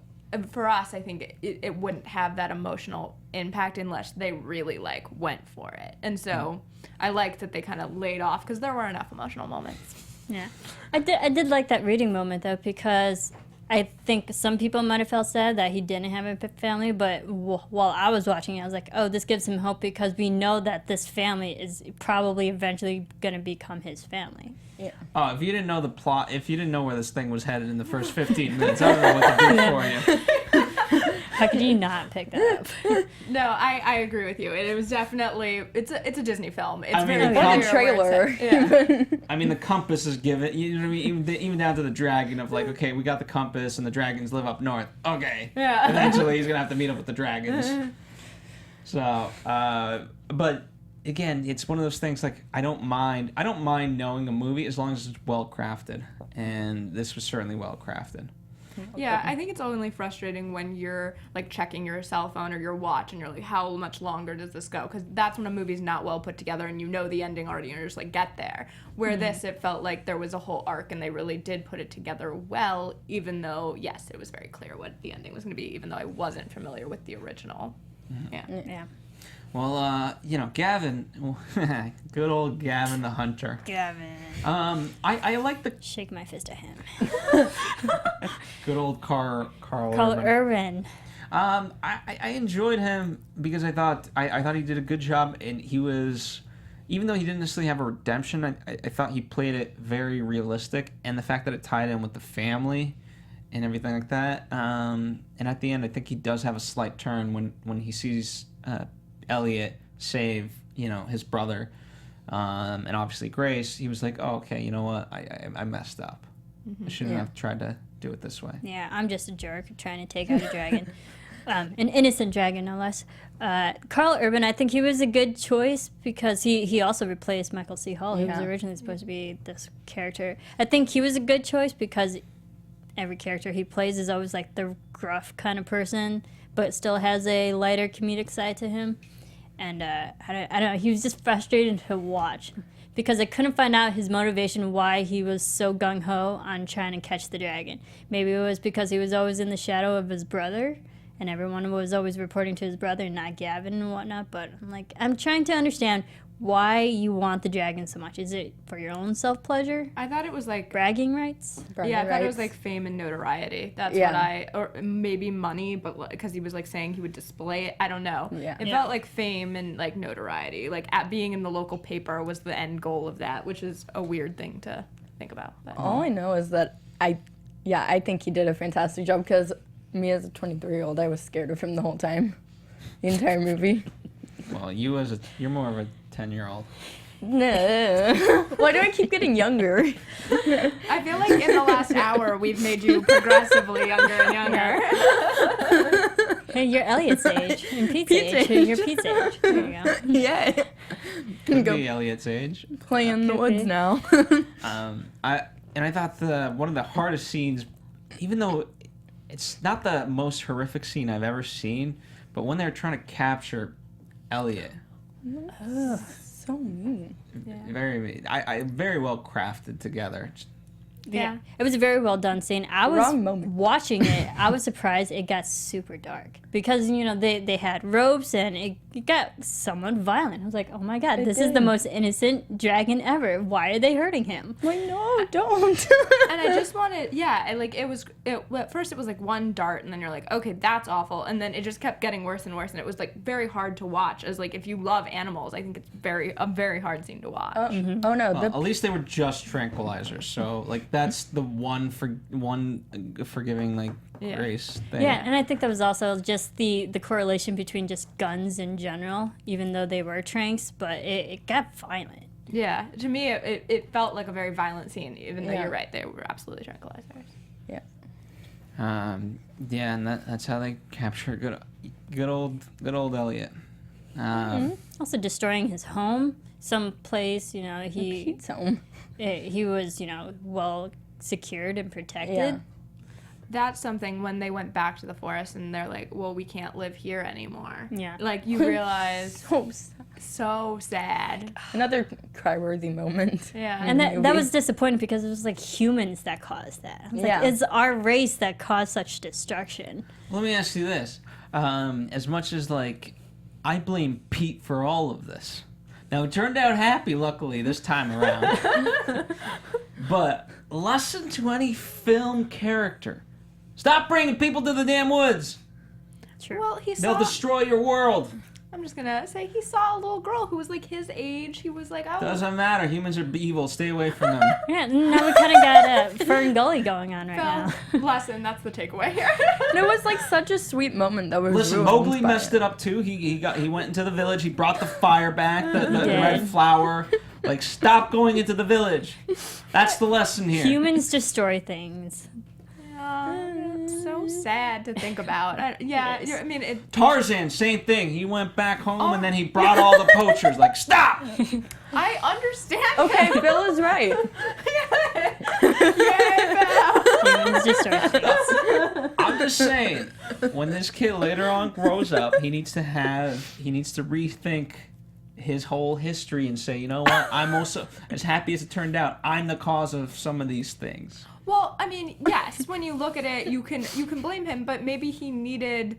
Speaker 4: for us, I think it wouldn't have that emotional impact unless they really went for it. And so I liked that they kind of laid off because there were enough emotional moments.
Speaker 3: Yeah, I did like that reading moment though, because I think some people might have felt sad that he didn't have a family, but while I was watching it, I was like, oh, this gives him hope because we know that this family is probably eventually going to become his family.
Speaker 5: Yeah.
Speaker 1: Oh, if you didn't know the plot, if you didn't know where this thing was headed in the first 15 minutes, I don't know what to do for you.
Speaker 3: How could you not pick that up?
Speaker 4: No, I agree with you. It was definitely it's a Disney film. It's
Speaker 1: very
Speaker 5: What a trailer.
Speaker 4: Yeah.
Speaker 1: I mean, the compass is given, you know what I mean? Even down to the dragon of okay, we got the compass and the dragons live up north. Okay.
Speaker 4: Yeah.
Speaker 1: Eventually he's going to have to meet up with the dragons. So, but again, it's one of those things I don't mind knowing a movie as long as it's well crafted. And this was certainly well crafted.
Speaker 4: Yeah, I think it's only frustrating when you're checking your cell phone or your watch and you're like, how much longer does this go? Because that's when a movie's not well put together and you know the ending already and you're just get there. Where this, it felt like there was a whole arc and they really did put it together well, even though, yes, it was very clear what the ending was going to be, even though I wasn't familiar with the original. Yeah.
Speaker 1: Well, Gavin, good old Gavin the Hunter.
Speaker 3: Gavin.
Speaker 1: I like the
Speaker 3: Shake my fist at him.
Speaker 1: good old Carl
Speaker 3: Urban.
Speaker 1: I enjoyed him because I thought he did a good job, and he was, even though he didn't necessarily have a redemption, I thought he played it very realistic, and the fact that it tied in with the family and everything like that. And at the end, I think he does have a slight turn when he sees Elliot save, his brother, and obviously Grace. He was like, oh, okay, you know what? I messed up. I shouldn't have tried to do it this way.
Speaker 3: Yeah, I'm just a jerk trying to take out a dragon. An innocent dragon, no less. Carl Urban, I think he was a good choice because he also replaced Michael C. Hall, who was originally supposed to be this character. I think he was a good choice because every character he plays is always the gruff kind of person, but still has a lighter comedic side to him. And I don't know, he was just frustrating to watch because I couldn't find out his motivation why he was so gung-ho on trying to catch the dragon. Maybe it was because he was always in the shadow of his brother and everyone was always reporting to his brother, not Gavin and whatnot. But I'm trying to understand why you want the dragon so much. Is it for your own self-pleasure?
Speaker 4: I thought it was
Speaker 3: bragging rights?
Speaker 4: I thought it was fame and notoriety. That's what or maybe money, but because he was saying he would display it. I don't know.
Speaker 5: Yeah.
Speaker 4: It felt like fame and notoriety. At being in the local paper was the end goal of that, which is a weird thing to think about. But.
Speaker 5: All I know is that I think he did a fantastic job because me as a 23-year-old, I was scared of him the whole time, the entire movie.
Speaker 1: Well, you're more of a 10-year-old.
Speaker 5: No. Why do I keep getting younger?
Speaker 4: I feel like in the last hour we've made you progressively younger and younger.
Speaker 3: Hey, you're Elliot's age and Pete's age. You're Pete's age. There you go.
Speaker 5: Yeah.
Speaker 1: Could be Elliot's age.
Speaker 5: Play in the woods now.
Speaker 1: I thought one of the hardest scenes, even though it's not the most horrific scene I've ever seen, but when they're trying to capture Elliot.
Speaker 5: Ugh, so mean.
Speaker 1: Very, very well crafted together.
Speaker 3: Yeah, it was a very well done scene. I was
Speaker 5: Wrong moment.
Speaker 3: watching it. I was surprised it got super dark because they had ropes and it got somewhat violent. I was like, oh my god, this is the most innocent dragon ever. Why are they hurting him?
Speaker 5: Like, no, don't.
Speaker 4: And I just wanted, at first it was one dart and then you're like, okay, that's awful. And then it just kept getting worse and worse and it was very hard to watch. As if you love animals, I think it's a very hard scene to watch.
Speaker 5: Oh no,
Speaker 1: Well, at least they were just tranquilizers. So that's the one forgiving grace thing.
Speaker 3: Yeah, and I think that was also just the correlation between just guns in general, even though they were tranks, but it got violent.
Speaker 4: Yeah, to me it felt like a very violent scene, even though you're right, they were absolutely tranquilizers.
Speaker 5: Yeah.
Speaker 3: Yeah,
Speaker 1: and that's how they capture good old Elliot.
Speaker 3: Also destroying his home, someplace,
Speaker 5: Pete's home.
Speaker 3: he was, well secured and protected.
Speaker 5: Yeah.
Speaker 4: that's something when they went back to the forest and they're like, well, we can't live here anymore.
Speaker 3: Yeah.
Speaker 4: Like, you realize,
Speaker 5: So sad.
Speaker 4: so sad.
Speaker 5: Another cry-worthy moment.
Speaker 4: Yeah.
Speaker 3: And that
Speaker 5: movie.
Speaker 3: was disappointing because it was like humans that caused that. I was
Speaker 5: Yeah.
Speaker 3: like, it's our race that caused such destruction.
Speaker 1: Let me ask you this. As much as, like, I blame Pete for all of this. Now, it turned out happy, luckily, this time around. But, lesson to any film character. Stop bringing people to the damn woods.
Speaker 3: True.
Speaker 4: Well, he
Speaker 1: They'll
Speaker 4: saw,
Speaker 1: destroy your world.
Speaker 4: I'm just gonna say, he saw a little girl who was like his age. He was like, oh.
Speaker 1: Doesn't matter. Humans are evil. Stay away from them.
Speaker 3: Yeah, now we kind of got a Fern Gully going on right now.
Speaker 4: Lesson, that's the takeaway here.
Speaker 5: And it was like such a sweet moment that was
Speaker 1: Listen,
Speaker 5: ruined
Speaker 1: Mowgli
Speaker 5: by
Speaker 1: messed it up too. He went into the village. He brought the fire back, the red flower. Like, stop going into the village. That's the lesson here.
Speaker 3: Humans destroy things.
Speaker 4: It's so sad to think about. I mean, it.
Speaker 1: Tarzan, same thing. He went back home and then he brought all the poachers. Like, stop!
Speaker 4: I understand.
Speaker 5: Okay, Phil is right.
Speaker 3: Humans destroy things.
Speaker 1: I'm just saying, when this kid later on grows up, he needs to rethink his whole history and say, you know what? I'm also, as happy as it turned out, I'm the cause of some of these things.
Speaker 4: Well, I mean, yes, when you look at it, you can blame him, but maybe he needed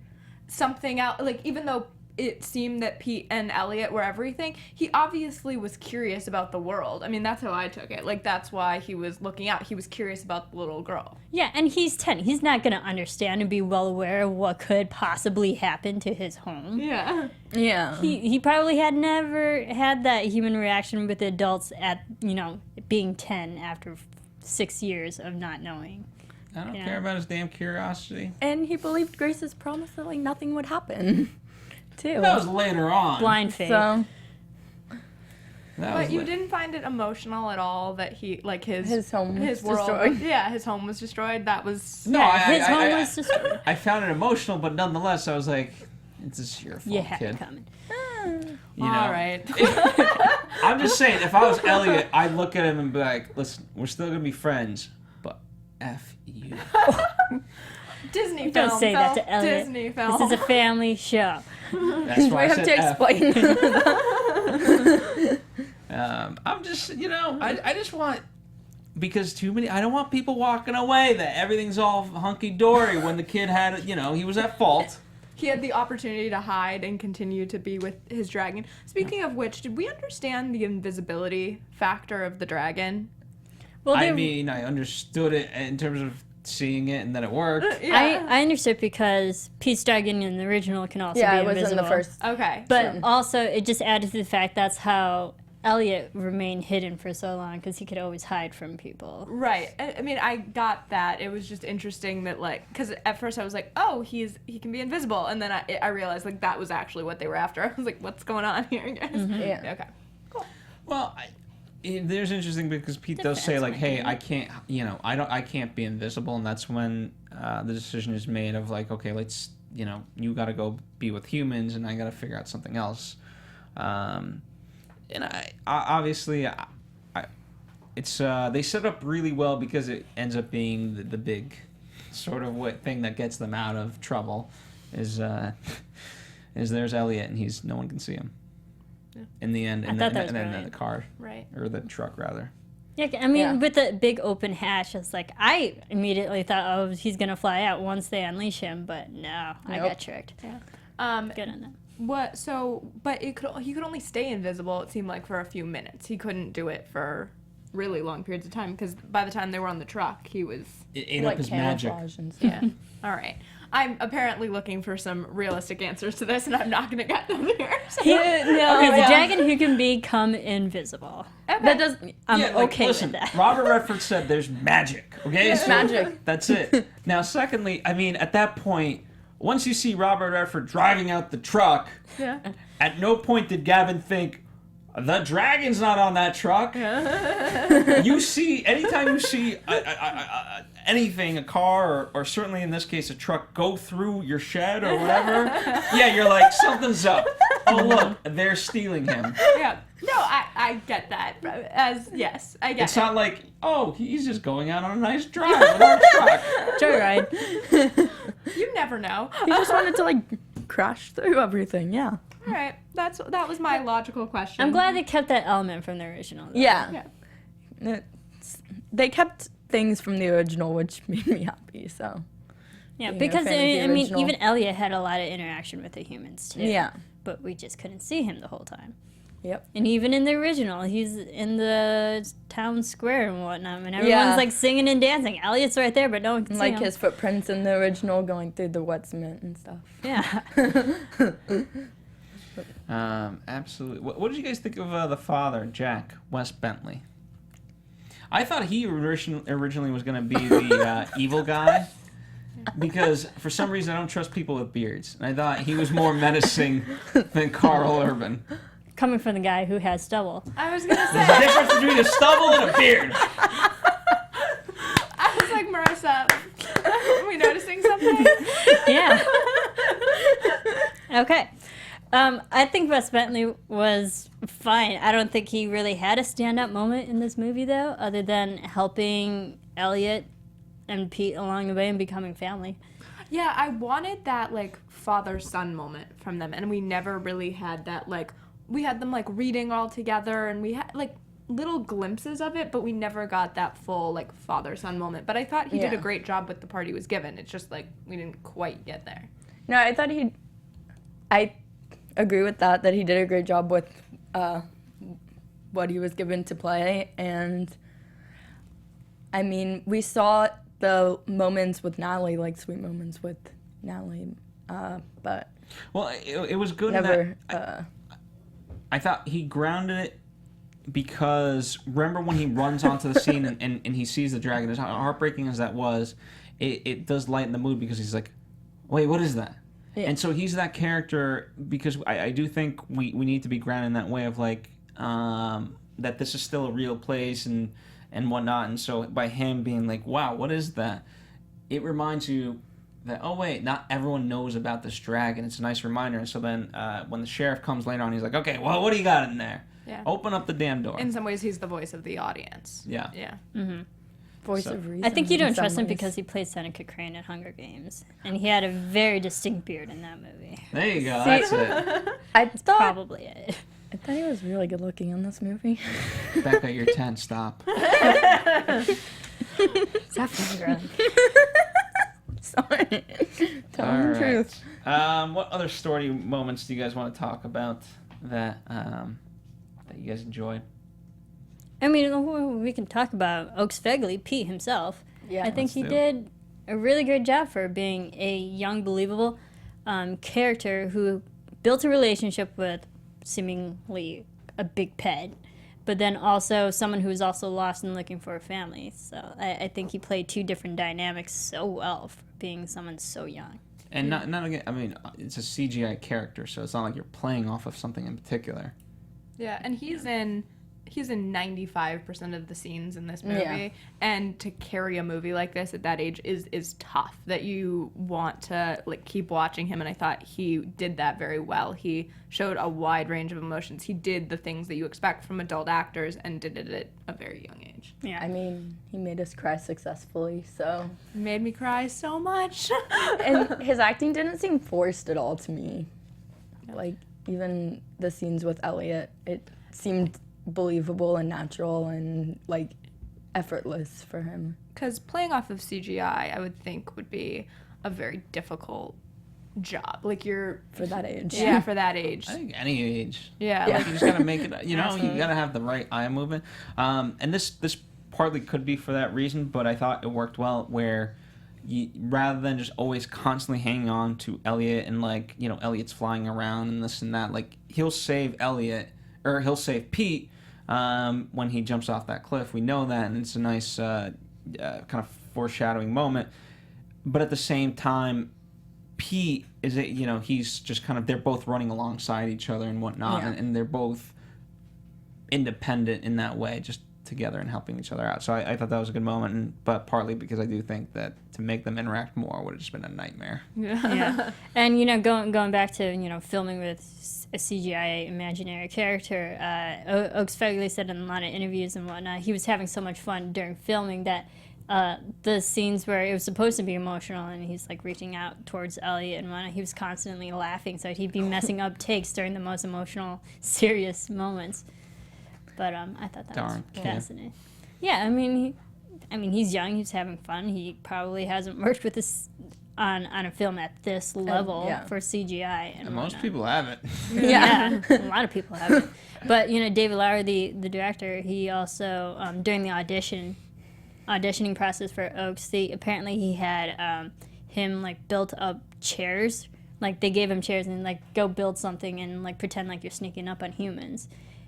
Speaker 4: something out. Like, even though it seemed that Pete and Elliot were everything, he obviously was curious about the world. I mean, that's how I took it. Like, that's why he was looking out. He was curious about the little girl.
Speaker 3: Yeah, and he's 10. He's not going to understand and be well aware of what could possibly happen to his home.
Speaker 4: Yeah.
Speaker 5: Yeah.
Speaker 3: He probably had never had that human reaction with adults at, being 10 after 6 years of not knowing.
Speaker 1: I don't
Speaker 3: Yeah.
Speaker 1: care about his damn curiosity.
Speaker 5: And he believed Grace's promise that like nothing would happen. Too.
Speaker 1: That was later on.
Speaker 3: Blind faith.
Speaker 5: So
Speaker 4: But you didn't find it emotional at all that he, like, his
Speaker 5: home was
Speaker 4: world,
Speaker 5: destroyed.
Speaker 4: Yeah, his home was destroyed. That was.
Speaker 1: No,
Speaker 3: Yeah, his home was destroyed.
Speaker 1: I found it emotional, but nonetheless, I was like, "This is your fault,
Speaker 3: You had
Speaker 1: kid."
Speaker 3: it coming.
Speaker 1: You know?
Speaker 4: All right.
Speaker 1: I'm just saying, if I was Elliot, I'd look at him and be like, "Listen, we're still gonna be friends, but f you."
Speaker 4: Disney film.
Speaker 3: Don't say that to Elliot.
Speaker 4: Disney film.
Speaker 3: This is a family show.
Speaker 1: That's why
Speaker 5: I
Speaker 1: I
Speaker 5: have
Speaker 1: said
Speaker 5: to
Speaker 1: F.
Speaker 5: explain.
Speaker 1: I'm just, I just want, because I don't want people walking away that everything's all hunky-dory when the kid had, he was at fault.
Speaker 4: He had the opportunity to hide and continue to be with his dragon. Speaking of which, did we understand the invisibility factor of the dragon?
Speaker 3: Well,
Speaker 1: I mean, I understood it in terms of seeing it and that it worked.
Speaker 3: I understood because Pete's dragon in the original can also
Speaker 5: Yeah,
Speaker 3: be
Speaker 5: it was
Speaker 3: invisible.
Speaker 5: in the first.
Speaker 4: Okay.
Speaker 3: But also, it just added to the fact that's how Elliot remained hidden for so long because he could always hide from people.
Speaker 4: Right. I mean, I got that. It was just interesting that, like, because at first I was like, oh, he can be invisible. And then I realized, like, that was actually what they were after. I was like, what's going on here, guys?
Speaker 5: Mm-hmm. Yeah.
Speaker 4: Okay. Cool.
Speaker 1: Well, there's interesting because Pete does say, like, hey, I can't, I can't be invisible. And that's when the decision is made of, like, okay, let's, you got to go be with humans and I got to figure out something else. And I obviously, it's they set up really well because it ends up being the big sort of thing that gets them out of trouble is there's Elliot and no one can see him. Yeah. In the end, and then the car,
Speaker 4: right,
Speaker 1: or the truck rather.
Speaker 3: Yeah, I mean, with the big open hatch, it's like I immediately thought, oh, he's gonna fly out once they unleash him, but no, I got tricked.
Speaker 4: Yeah.
Speaker 3: Good on that.
Speaker 4: What? So, but he could only stay invisible. It seemed like for a few minutes. He couldn't do it for really long periods of time because by the time they were on the truck, he was
Speaker 1: it ate up his magic.
Speaker 5: And stuff.
Speaker 4: Yeah. All right. I'm apparently looking for some realistic answers to this, and I'm not gonna get them here. So.
Speaker 3: Okay, the dragon who can become invisible.
Speaker 4: Okay.
Speaker 5: That does.
Speaker 3: I'm
Speaker 1: Yeah, like,
Speaker 3: okay
Speaker 1: listen,
Speaker 3: with that.
Speaker 1: Robert Redford said there's magic. Okay,
Speaker 5: It's magic.
Speaker 1: That's it. Now, secondly, I mean, at that point, once you see Robert Redford driving out the truck,
Speaker 4: Yeah.
Speaker 1: at no point did Gavin think, the dragon's not on that truck. Anytime you see anything, a car, or certainly in this case a truck, go through your shed or whatever, yeah, you're like, something's up. Oh, look, they're stealing him.
Speaker 4: Yeah. No, I get that. Yes, I get
Speaker 1: It's
Speaker 4: it.
Speaker 1: not like, oh, he's just going out on a nice drive with our truck.
Speaker 3: Joyride.
Speaker 4: You never know.
Speaker 5: He just wanted to, like, crash through everything, yeah.
Speaker 4: All right, that was my logical question.
Speaker 3: I'm glad they kept that element from the original. Though.
Speaker 5: Yeah. They kept things from the original, which made me happy, so.
Speaker 3: Yeah,
Speaker 5: Being a
Speaker 3: because,
Speaker 5: fan of the
Speaker 3: I mean,
Speaker 5: original.
Speaker 3: even Elliot had a lot of interaction with the humans, too.
Speaker 5: Yeah.
Speaker 3: But we just couldn't see him the whole time.
Speaker 5: Yep.
Speaker 3: And even in the original, he's in the town square and whatnot, and everyone's,
Speaker 5: Yeah.
Speaker 3: like, singing and dancing. Elliot's right there, but no one can see
Speaker 5: Like
Speaker 3: him.
Speaker 5: his footprints in the original going through the wet cement and stuff.
Speaker 3: Yeah.
Speaker 1: Absolutely. What did you guys think of the father, Jack, Wes Bentley? I thought he originally was going to be the evil guy because for some reason I don't trust people with beards. And I thought he was more menacing than Carl Urban.
Speaker 3: Coming from the guy who has stubble.
Speaker 4: I was gonna
Speaker 1: There's a
Speaker 4: say.
Speaker 1: difference between a stubble and a beard.
Speaker 4: I was like, Marisa, are we noticing something?
Speaker 3: Yeah. Okay. I think Wes Bentley was fine. I don't think he really had a stand-up moment in this movie, though, other than helping Elliot and Pete along the way and becoming family.
Speaker 4: Yeah, I wanted that, like, father-son moment from them, and we never really had that, like, we had them, like, reading all together, and we had, like, little glimpses of it, but we never got that full, like, father-son moment. But I thought he did a
Speaker 5: Yeah.
Speaker 4: great job with the part he was given. It's just, like, we didn't quite get there.
Speaker 5: No, I thought I agree with that he did a great job with what he was given to play. And, I mean, we saw the moments with Natalie, like sweet moments with Natalie, but
Speaker 1: Well, it was good
Speaker 5: never...
Speaker 1: in that I thought he grounded it because remember when he runs onto the scene and he sees the dragon, as heartbreaking as that was, it does lighten the mood because he's like, wait, what is that?
Speaker 5: Yeah.
Speaker 1: And so he's that character because I do think we need to be grounded in that way of like that this is still a real place and whatnot. And so by him being like, wow, what is that? It reminds you that, oh wait, not everyone knows about this dragon. It's a nice reminder. And so then when the sheriff comes later on, he's like, okay, well, what do you got in there?
Speaker 4: Yeah.
Speaker 1: Open up the damn door.
Speaker 4: In some ways, he's the voice of the audience.
Speaker 1: Yeah.
Speaker 4: Yeah.
Speaker 5: voice
Speaker 1: So-
Speaker 5: of reason.
Speaker 3: I think you
Speaker 5: in
Speaker 3: don't
Speaker 5: some
Speaker 3: trust him
Speaker 5: ways.
Speaker 3: because he played Seneca Crane in Hunger Games, and he had a very distinct beard in that movie.
Speaker 1: There you go.
Speaker 5: See-
Speaker 1: That's it.
Speaker 5: I thought
Speaker 3: Probably it.
Speaker 5: I thought he was really good looking in this movie.
Speaker 1: Becca, you're 10. Stop.
Speaker 5: Sorry. Tell
Speaker 1: All
Speaker 5: the
Speaker 1: right.
Speaker 5: truth.
Speaker 1: What other story moments do you guys want to talk about that you guys enjoyed?
Speaker 3: I mean, we can talk about Oaks Fegley, Pete himself.
Speaker 5: Yeah.
Speaker 3: I think
Speaker 1: let's
Speaker 3: he
Speaker 1: do.
Speaker 3: did a really great job for being a young, believable character who built a relationship with seemingly a big pet, but then also someone who was also lost and looking for a family. So I think he played two different dynamics so well for being someone so young.
Speaker 1: And not again. I mean, it's a CGI character, so it's not like you're playing off of something in particular.
Speaker 4: Yeah, and he's in 95% of the scenes in this movie.
Speaker 5: Yeah.
Speaker 4: And to carry a movie like this at that age is tough. That you want to like keep watching him, and I thought he did that very well. He showed a wide range of emotions. He did the things that you expect from adult actors and did it at a very young age.
Speaker 3: Yeah.
Speaker 5: I mean, he made us cry successfully, so.
Speaker 4: It made me cry so much.
Speaker 5: And his acting didn't seem forced at all to me. Like, even the scenes with Elliot, it seemed believable and natural and, like, effortless for him.
Speaker 4: Because playing off of CGI, I would think would be a very difficult job. Like you're
Speaker 5: For that age.
Speaker 4: yeah, for that age.
Speaker 1: I think any age.
Speaker 4: Yeah,
Speaker 5: Yeah.
Speaker 1: Like you just gotta make it. You know, you
Speaker 4: Absolutely.
Speaker 1: gotta have the right eye movement. And this partly could be for that reason, but I thought it worked well where. Rather than just always constantly hanging on to Elliot and like Elliot's flying around and this and that, like he'll save Elliot or he'll save Pete when he jumps off that cliff. We know that, and it's a nice kind of foreshadowing moment. But at the same time, Pete is he's just kind of they're both running alongside each other and whatnot,
Speaker 5: Yeah.
Speaker 1: and they're both independent in that way, just together and helping each other out. So I thought that was a good moment, but partly because I do think that to make them interact more would have just been a nightmare.
Speaker 3: Yeah. And, you know, going back to, you know, filming with a CGI imaginary character, Oaks Fegley said in a lot of interviews and whatnot, he was having so much fun during filming that the scenes where it was supposed to be emotional and he's like reaching out towards Elliot and whatnot, he was constantly laughing, so he'd be messing up takes during the most emotional, serious moments. But I thought that was fascinating. Yeah, I mean, he's young, he's having fun. He probably hasn't worked with this on a film at this level for CGI. And
Speaker 1: most people haven't.
Speaker 3: Yeah, a lot of people haven't. But, you know, David Lowery, the director, he also, during the auditioning process for Oaks, apparently he had him, like, built up chairs. Like, they gave him chairs and, like, go build something and, like, pretend like you're sneaking up on humans.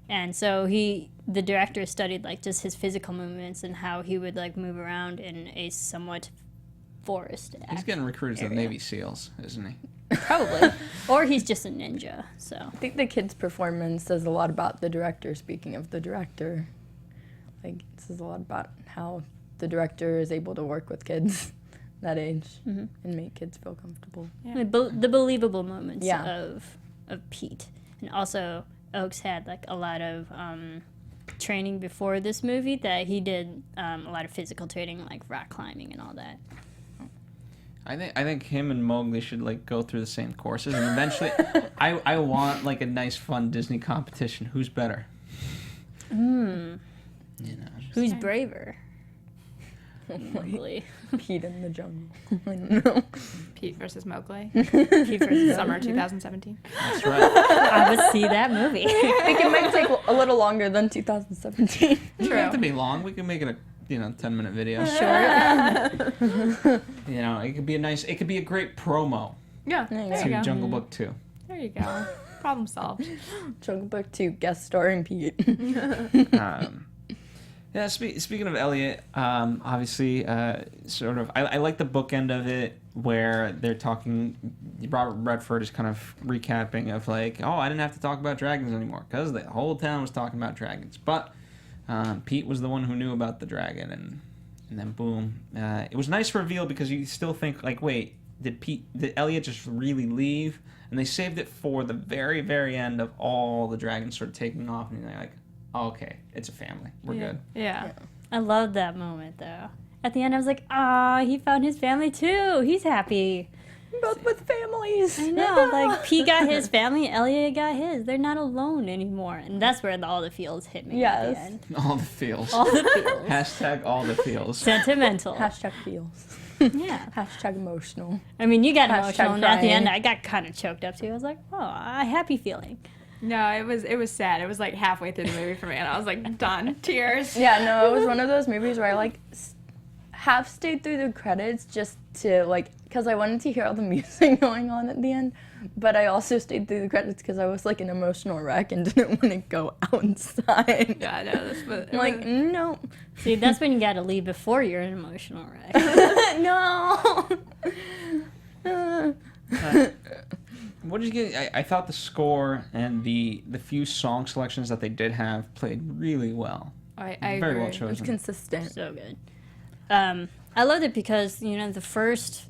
Speaker 3: And so the director studied, like, just his physical movements and how he would, like, move around in a somewhat forest.
Speaker 1: He's getting recruited to the Navy SEALs, isn't he?
Speaker 3: Probably. Or he's just a ninja, so.
Speaker 5: I think the kid's performance says a lot about the director. Speaking of the director, like, it says a lot about how the director is able to work with kids that age and make kids feel comfortable.
Speaker 3: Yeah. The believable moments of Pete. And also, Oaks had, like, a lot of training before this movie that he did a lot of physical training, like rock climbing and all that.
Speaker 1: I think him and Mowgli should, like, go through the same courses, and eventually I want, like, a nice fun Disney competition. Who's better? You know,
Speaker 3: Who's braver? Mowgli.
Speaker 5: Pete in the jungle. I don't know.
Speaker 4: Pete versus Mowgli.
Speaker 3: Pete versus
Speaker 4: Summer 2017.
Speaker 1: That's right.
Speaker 3: I would see that movie.
Speaker 5: I think it might take a little longer than 2017.
Speaker 1: It doesn't have to be long. We can make it a 10-minute video.
Speaker 3: Sure.
Speaker 1: You know, it could be a great promo
Speaker 4: Yeah,
Speaker 5: There
Speaker 4: there
Speaker 1: to
Speaker 4: you go.
Speaker 1: Jungle Book 2.
Speaker 4: There you go. Problem solved.
Speaker 5: Jungle Book 2, guest starring Pete.
Speaker 1: Yeah, speaking of Elliot, obviously, sort of, I like the bookend of it where they're talking. Robert Redford is kind of recapping of like, I didn't have to talk about dragons anymore because the whole town was talking about dragons. But Pete was the one who knew about the dragon, and then boom, it was a nice reveal because you still think like, wait, did Elliot just really leave? And they saved it for the very, very end of all the dragons sort of taking off, and you're like, oh, okay, it's a family. We're good.
Speaker 4: Yeah.
Speaker 3: I loved that moment, though. At the end, I was like, he found his family, too. He's happy.
Speaker 5: Both with families.
Speaker 3: I know. Like, Pete got his family, Elliot got his. They're not alone anymore. And that's where all the feels hit me at the end.
Speaker 1: All the feels.
Speaker 3: All the feels.
Speaker 1: Hashtag all the feels.
Speaker 3: Sentimental.
Speaker 5: Hashtag feels.
Speaker 3: Yeah.
Speaker 5: Hashtag emotional.
Speaker 3: I mean, you got
Speaker 5: Hashtag
Speaker 3: emotional, and at the end,
Speaker 5: crying.
Speaker 3: I got kind of choked up, too. I was like, a happy feeling.
Speaker 4: No, it was sad. It was like halfway through the movie for me, and I was like, done. Tears.
Speaker 5: Yeah, no, it was one of those movies where I like half stayed through the credits just to like, because I wanted to hear all the music going on at the end, but I also stayed through the credits because I was like an emotional wreck and didn't want to go outside.
Speaker 4: Yeah, I know. This was,
Speaker 5: I'm like, no.
Speaker 3: See, that's when you got to leave before you're an emotional wreck.
Speaker 5: No.
Speaker 1: What did you get? I thought the score and the few song selections that they did have played really well.
Speaker 4: I
Speaker 1: Very
Speaker 4: agree.
Speaker 1: well
Speaker 5: It's
Speaker 1: chosen.
Speaker 5: consistent.
Speaker 3: So good. I loved it because, the first,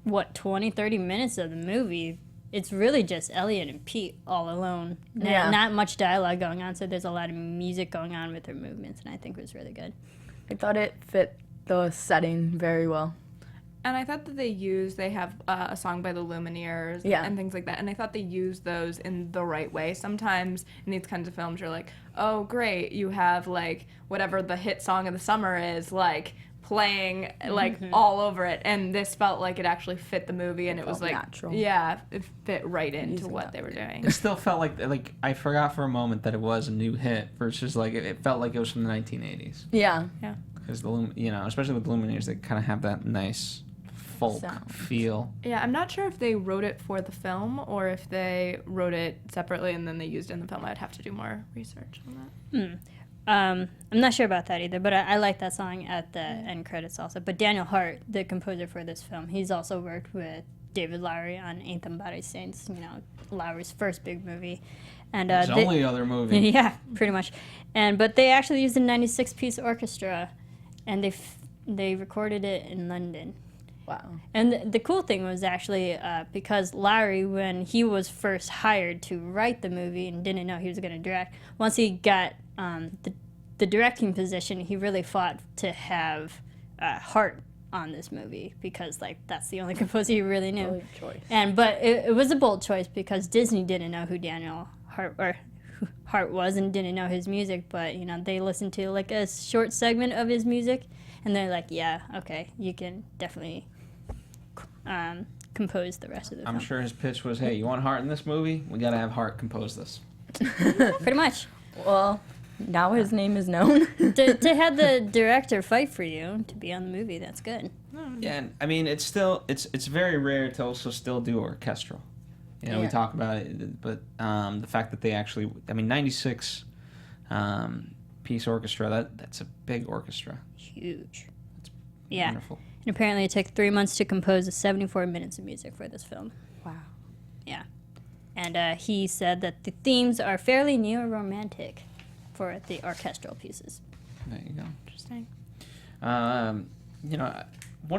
Speaker 3: 20, 30 minutes of the movie, it's really just Elliot and Pete all alone.
Speaker 5: Yeah.
Speaker 3: Not much dialogue going on, so there's a lot of music going on with their movements, and I think it was really good.
Speaker 5: I thought it fit the setting very well.
Speaker 4: And I thought that they have a song by the Lumineers and things like that. And I thought they used those in the right way. Sometimes in these kinds of films, you're like, oh, great, you have, like, whatever the hit song of the summer is, like, playing, like, all over it. And this felt like it actually fit the movie. And it was, like,
Speaker 5: natural.
Speaker 4: Yeah, it fit right into
Speaker 5: Using
Speaker 4: what
Speaker 5: that
Speaker 4: they were doing.
Speaker 1: It still felt like I forgot for a moment that it was a new hit versus like it felt like it was from the 1980s.
Speaker 5: Yeah.
Speaker 1: Because especially with the Lumineers, they kind of have that nice folk
Speaker 5: Sound.
Speaker 1: feel.
Speaker 4: Yeah, I'm not sure if they wrote it for the film or if they wrote it separately and then they used it in the film. I'd have to do more research on that.
Speaker 3: I'm not sure about that either, but I like that song at the end credits also. But Daniel Hart, the composer for this film, he's also worked with David Lowery on Ain't Them Body Saints, Lowery's first big movie. And
Speaker 1: His only other movie.
Speaker 3: Yeah, pretty much. But they actually used a 96-piece orchestra, and they recorded it in London.
Speaker 5: Wow.
Speaker 3: And the cool thing was actually because Lowery, when he was first hired to write the movie and didn't know he was going to direct, once he got the directing position, he really fought to have Hart on this movie because that's the only composer he really knew.
Speaker 5: Bold choice.
Speaker 3: But it was a bold choice because Disney didn't know who Daniel Hart was and didn't know his music, but they listened to a short segment of his music, and they're like, yeah, okay, you can definitely compose the rest of the film.
Speaker 1: I'm sure his pitch was, hey, you want Hart in this movie? We got to have Hart compose this.
Speaker 3: Pretty much.
Speaker 5: Well, now his name is known.
Speaker 3: to have the director fight for you to be on the movie, that's good.
Speaker 1: Yeah, and I mean, it's very rare to also still do orchestral.
Speaker 5: Yeah.
Speaker 1: We talk about it, but the fact that they actually, 96 piece orchestra, that's a big orchestra.
Speaker 3: Huge.
Speaker 1: That's
Speaker 3: Yeah.
Speaker 1: wonderful.
Speaker 3: And apparently it took 3 months to compose 74 minutes of music for this film.
Speaker 5: Wow.
Speaker 3: Yeah. And he said that the themes are fairly neo-romantic for the orchestral pieces.
Speaker 1: There you go.
Speaker 4: Interesting.
Speaker 1: One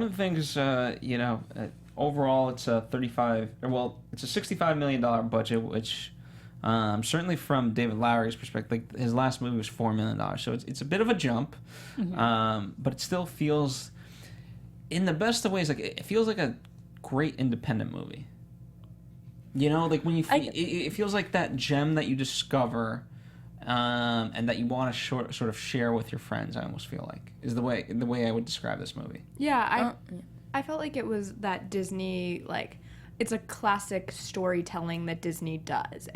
Speaker 1: of the things, overall it's a it's a $65 million budget, which certainly from David Lowery's perspective, his last movie was $4 million, so it's a bit of a jump, but it still feels, in the best of ways, it feels like a great independent movie. When you it feels like that gem that you discover. And that you want to sort of share with your friends, I almost feel like, is the way I would describe this movie.
Speaker 4: Yeah, I felt like it was that Disney, it's a classic storytelling that Disney does,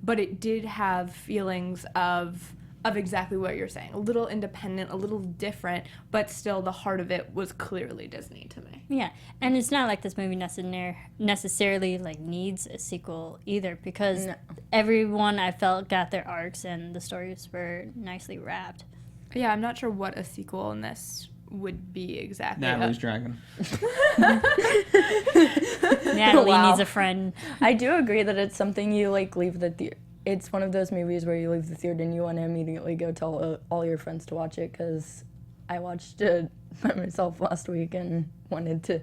Speaker 4: but it did have feelings of exactly what you're saying, a little independent, a little different, but still the heart of it was clearly Disney to me.
Speaker 3: Yeah, and it's not like this movie necessarily needs a sequel either, because everyone I felt got their arcs and the stories were nicely wrapped.
Speaker 4: Yeah, I'm not sure what a sequel in this would be exactly.
Speaker 1: Natalie's Dragon.
Speaker 3: Natalie
Speaker 5: Wow.
Speaker 3: needs a friend.
Speaker 5: I do agree that it's something you leave the theater. It's one of those movies where you leave the theater and you want to immediately go tell all your friends to watch it, because I watched it by myself last week and wanted to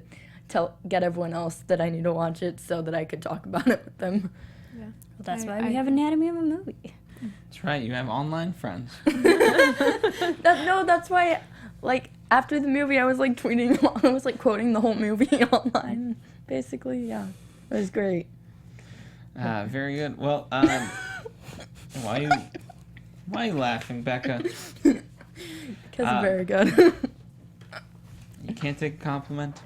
Speaker 5: get everyone else that I need to watch it so that I could talk about it with them.
Speaker 4: Yeah.
Speaker 3: Well, that's why we have Anatomy of a Movie.
Speaker 1: That's right. You have online friends.
Speaker 5: That's why, after the movie, I was tweeting, I was quoting the whole movie online. Basically, yeah, it was great.
Speaker 1: Very good. Well, why are you laughing, Becca?
Speaker 5: Because it's very good.
Speaker 1: You can't take a compliment.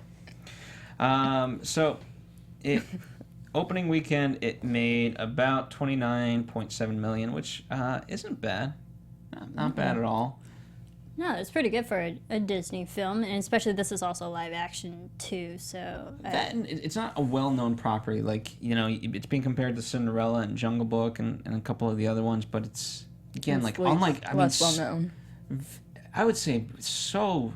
Speaker 1: Opening weekend, it made about $29.7 million, which isn't bad. Not bad at all.
Speaker 3: No, it's pretty good for a Disney film, and especially this is also live action too. So
Speaker 1: It's not a well-known property. It's being compared to Cinderella and Jungle Book and a couple of the other ones, but it's again
Speaker 5: less well known.
Speaker 1: I would say so.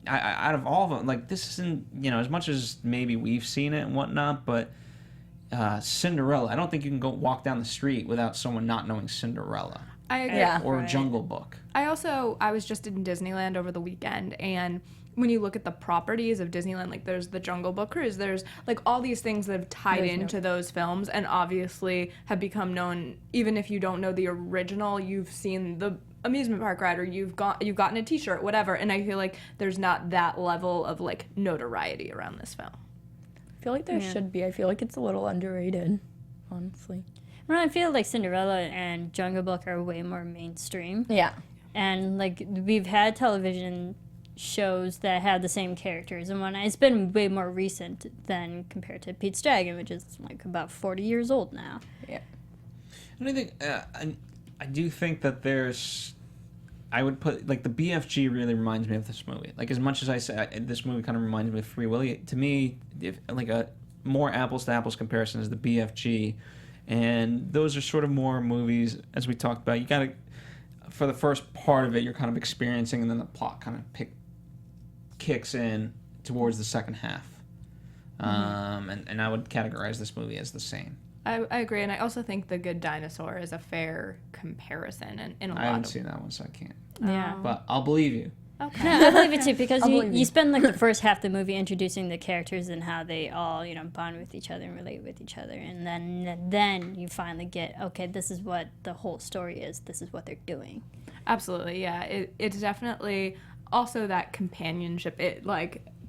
Speaker 1: Out of all of them, this isn't as much as maybe we've seen it and whatnot, but Cinderella. I don't think you can go walk down the street without someone not knowing Cinderella.
Speaker 4: I agree.
Speaker 5: Yeah.
Speaker 1: Or Jungle Book.
Speaker 4: I was just in Disneyland over the weekend, and when you look at the properties of Disneyland, there's the Jungle Book cruise, there's all these things that have tied into those films and obviously have become known. Even if you don't know the original, you've seen the amusement park ride, or you've gotten a t-shirt, whatever, and I feel like there's not that level of notoriety around this film.
Speaker 5: I feel like there should be. I feel like it's a little underrated, honestly.
Speaker 3: well, I feel like Cinderella and Jungle Book are way more mainstream.
Speaker 5: Yeah.
Speaker 3: And we've had television shows that have the same characters, and it's been way more recent than compared to Pete's Dragon, which is about 40 years old now.
Speaker 5: Yeah.
Speaker 1: I think I do think that I would put the BFG really reminds me of this movie. As much as I say this movie kind of reminds me of Free Willy, to me, a more apples to apples comparison is the BFG, and those are sort of more movies, as we talked about. You gotta, for the first part of it, you're kind of experiencing, and then the plot kind of kicks in towards the second half. and I would categorize this movie as the same.
Speaker 4: I agree, and I also think The Good Dinosaur is a fair comparison in a lot
Speaker 1: I haven't
Speaker 4: of...
Speaker 1: seen that one, so I can't.
Speaker 3: Yeah.
Speaker 1: But I'll believe you.
Speaker 4: Okay.
Speaker 3: No, I believe it too, because
Speaker 5: I'll
Speaker 3: you,
Speaker 5: believe you.
Speaker 3: you spend like the first half of the movie introducing the characters and how they all, bond with each other and relate with each other. And then you finally get, okay, this is what the whole story is. This is what they're doing.
Speaker 4: Absolutely, yeah. It's definitely also that companionship.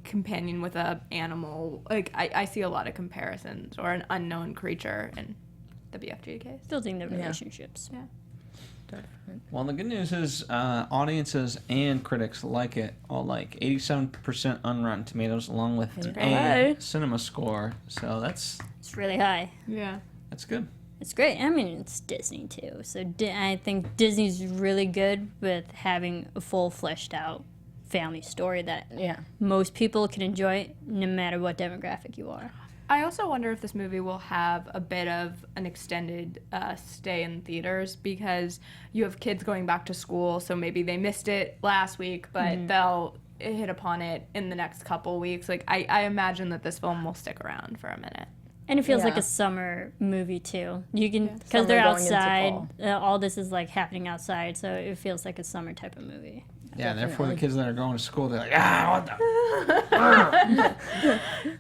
Speaker 4: Companion with a animal. Like, I see a lot of comparisons, or an unknown creature in the BFG case.
Speaker 3: Building the relationships.
Speaker 4: Yeah.
Speaker 1: Well, the good news is audiences and critics like it. All like 87% on Rotten Tomatoes, along with an A cinema score. So that's
Speaker 3: really high.
Speaker 4: Yeah.
Speaker 1: That's good.
Speaker 3: It's great. I mean, it's Disney too. So I think Disney's really good with having a full fleshed out family story that most people can enjoy no matter what demographic you are.
Speaker 4: I also wonder if this movie will have a bit of an extended stay in theaters, because you have kids going back to school, so maybe they missed it last week, but they'll hit upon it in the next couple weeks. Like, I imagine that this film will stick around for a minute.
Speaker 3: And it feels like a summer movie too. You can, because
Speaker 5: Summer
Speaker 3: they're
Speaker 5: going into
Speaker 3: outside.
Speaker 5: fall.
Speaker 3: All this is like happening outside, so it feels like a summer type of movie.
Speaker 1: Yeah, therefore the kids that are going to school, they're like, what the?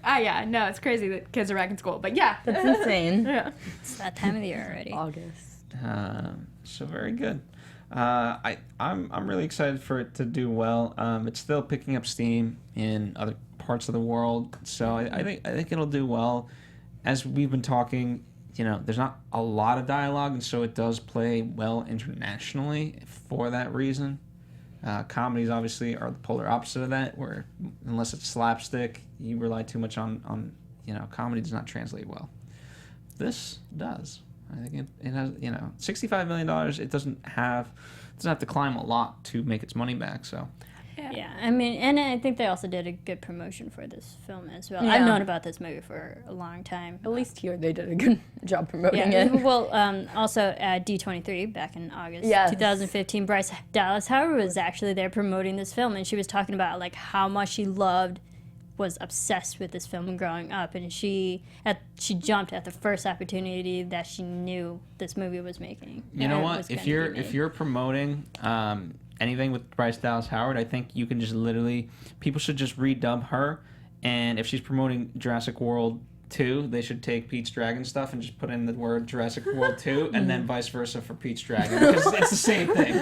Speaker 4: Yeah, no, it's crazy that kids are back in school, but yeah.
Speaker 5: That's insane.
Speaker 4: Yeah.
Speaker 3: It's that time of the year already.
Speaker 5: August.
Speaker 1: So very good. I'm really excited for it to do well. It's still picking up steam in other parts of the world, so I think it'll do well. As we've been talking, there's not a lot of dialogue, and so it does play well internationally for that reason. Comedies obviously are the polar opposite of that, where unless it's slapstick, you rely too much on comedy does not translate well. This does. I think it has, $65 million. It doesn't have to climb a lot to make its money back. So.
Speaker 3: Yeah, I mean, and I think they also did a good promotion for this film as well.
Speaker 5: Yeah.
Speaker 3: I've known about this movie for a long time.
Speaker 5: At least here they did a good job promoting it.
Speaker 3: Well, also at D23 back in August 2015, Bryce Dallas Howard was actually there promoting this film, and she was talking about like how much she was obsessed with this film growing up, and she jumped at the first opportunity that she knew this movie was making.
Speaker 1: You know what? If you're promoting anything with Bryce Dallas Howard, I think you can just people should just redub her, and if she's promoting Jurassic World 2, they should take Pete's Dragon stuff and just put in the word Jurassic World 2, and then vice versa for Pete's Dragon, because it's the same thing.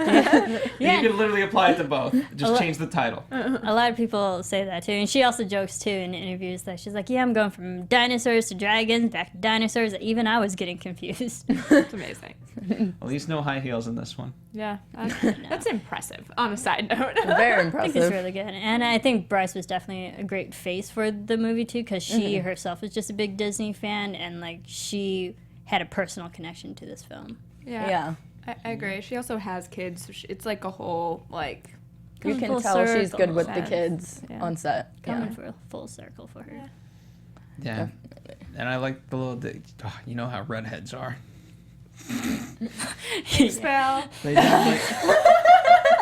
Speaker 1: You can literally apply it to both. Just change the title.
Speaker 3: A lot of people say that too, and she also jokes too in interviews that she's like, I'm going from dinosaurs to dragons, back to dinosaurs. Even I was getting confused.
Speaker 4: It's amazing.
Speaker 1: At least no high heels in this one.
Speaker 4: Yeah, that's impressive, on a side note.
Speaker 5: Very
Speaker 3: I
Speaker 5: impressive.
Speaker 3: think it's really good, and I think Bryce was definitely a great face for the movie too, because she herself is just a big Disney fan, and like she had a personal connection to this film.
Speaker 4: Yeah. I agree. She also has kids, so it's like a whole,
Speaker 5: You can
Speaker 3: full
Speaker 5: tell she's
Speaker 3: circle.
Speaker 5: good with the
Speaker 4: Sense.
Speaker 5: kids on set.
Speaker 3: Coming for a full circle for her.
Speaker 1: Yeah. And I like the little, you know how redheads are.
Speaker 4: Spell.
Speaker 1: They definitely...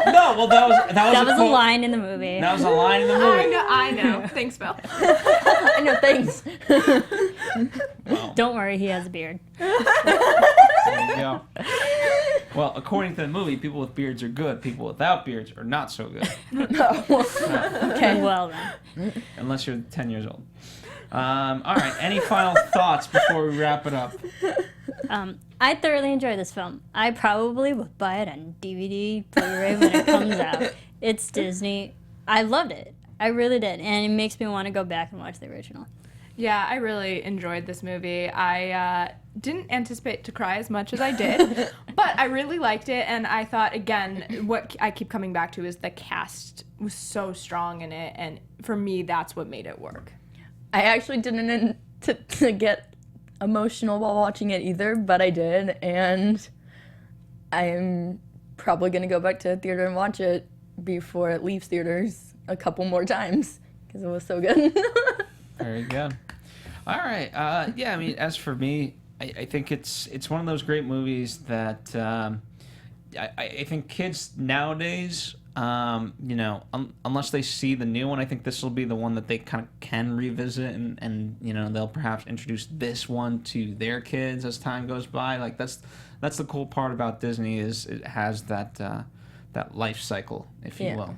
Speaker 1: No, well, that was
Speaker 3: a line in the movie.
Speaker 1: That was a line in the movie.
Speaker 4: I know. Thanks, Bill.
Speaker 5: I know, thanks.
Speaker 1: Well,
Speaker 3: Don't worry, he has a beard.
Speaker 1: there you go. Well, according to the movie, people with beards are good. People without beards are not so good.
Speaker 3: Okay. Well then.
Speaker 1: Unless you're 10 years old. All right. Any final thoughts before we wrap it up?
Speaker 3: I thoroughly enjoy this film. I probably will buy it on DVD, Blu-ray when it comes out. It's Disney. I loved it. I really did. And it makes me want to go back and watch the original.
Speaker 4: Yeah, I really enjoyed this movie. I didn't anticipate to cry as much as I did, but I really liked it, and I thought, again, what I keep coming back to is the cast was so strong in it, and for me, that's what made it work.
Speaker 5: I actually didn't to get emotional while watching it either, but I did, and I'm probably going to go back to the theater and watch it before it leaves theaters a couple more times, because it was so good.
Speaker 1: Very good. All right. Yeah, I mean, as for me, I think it's one of those great movies that I think kids nowadays You know, unless they see the new one, I think this will be the one that they kind of can revisit, and you know, they'll perhaps introduce this one to their kids as time goes by. Like that's the cool part about Disney, is it has that that life cycle, if you will.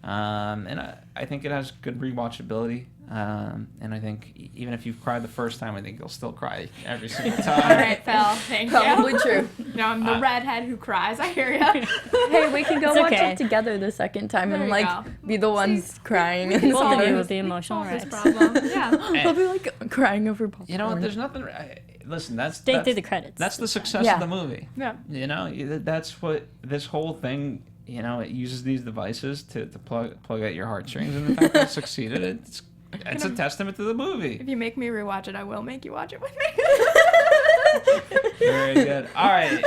Speaker 1: And I think it has good rewatchability. And I think even if you've cried the first time, I think you'll still cry every single time.
Speaker 4: All right, Phil. Thank you.
Speaker 5: Probably true.
Speaker 4: No, I'm the redhead who cries. I hear you.
Speaker 5: Hey, we can go
Speaker 3: It's
Speaker 5: watch
Speaker 3: okay.
Speaker 5: it together the second time
Speaker 4: There
Speaker 5: and
Speaker 4: you
Speaker 5: like
Speaker 4: go.
Speaker 5: be the ones crying.
Speaker 3: Both of you
Speaker 5: And
Speaker 3: will be emotional
Speaker 4: Solve this
Speaker 3: wrecks.
Speaker 4: problem. Yeah.
Speaker 5: I'll be like crying over popcorn.
Speaker 1: You know what? There's nothing. Listen,
Speaker 3: Stay through the credits.
Speaker 1: That's the success
Speaker 5: Yeah.
Speaker 1: of the movie.
Speaker 4: Yeah.
Speaker 1: You know, that's what this whole thing. You know, it uses these devices to plug at your heartstrings, and the fact that it succeeded, it's a testament to the movie.
Speaker 4: If you make me rewatch it, I will make you watch it with me.
Speaker 1: Very good. All right,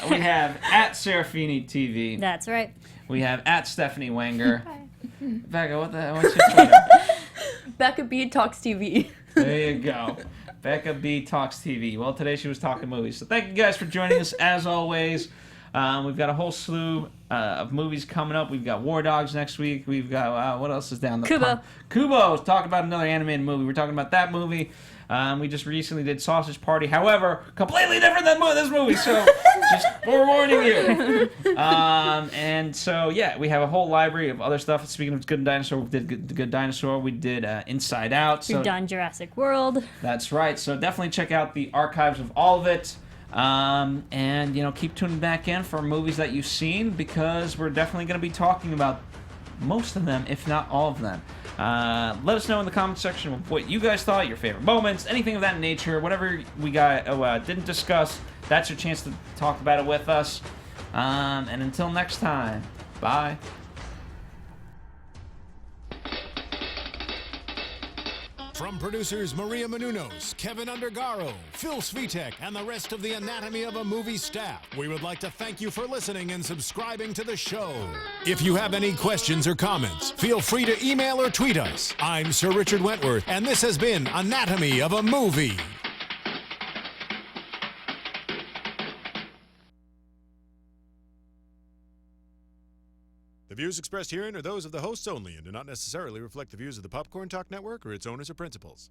Speaker 1: we have at Serafini TV.
Speaker 3: That's right.
Speaker 1: We have at Stephanie Wenger.
Speaker 4: Hi.
Speaker 1: Becca, what's your Twitter?
Speaker 5: Becca B Talks TV.
Speaker 1: There you go. Becca B Talks TV. Well, today she was talking movies. So thank you guys for joining us, as always. We've got a whole slew of movies coming up. We've got War Dogs next week. We've got, what else is down the
Speaker 3: Kubo.
Speaker 1: Kubo's talking about another animated movie. We're talking about that movie. We just recently did Sausage Party. However, completely different than this movie, so just forewarning you. And so, yeah, we have a whole library of other stuff. Speaking of Good Dinosaur, we did Good Dinosaur. We did Inside Out.
Speaker 3: We've done Jurassic World.
Speaker 1: That's right. So definitely check out the archives of all of it. And, you know, keep tuning back in for movies that you've seen, because we're definitely going to be talking about most of them, if not all of them. Let us know in the comment section what you guys thought, your favorite moments, anything of that nature, whatever we didn't discuss. That's your chance to talk about it with us. And until next time, bye.
Speaker 2: From producers Maria Menounos, Kevin Undergaro, Phil Svitek, and the rest of the Anatomy of a Movie staff, we would like to thank you for listening and subscribing to the show. If you have any questions or comments, feel free to email or tweet us. I'm Sir Richard Wentworth, and this has been Anatomy of a Movie. The views expressed herein are those of the hosts only and do not necessarily reflect the views of the Popcorn Talk Network or its owners or principals.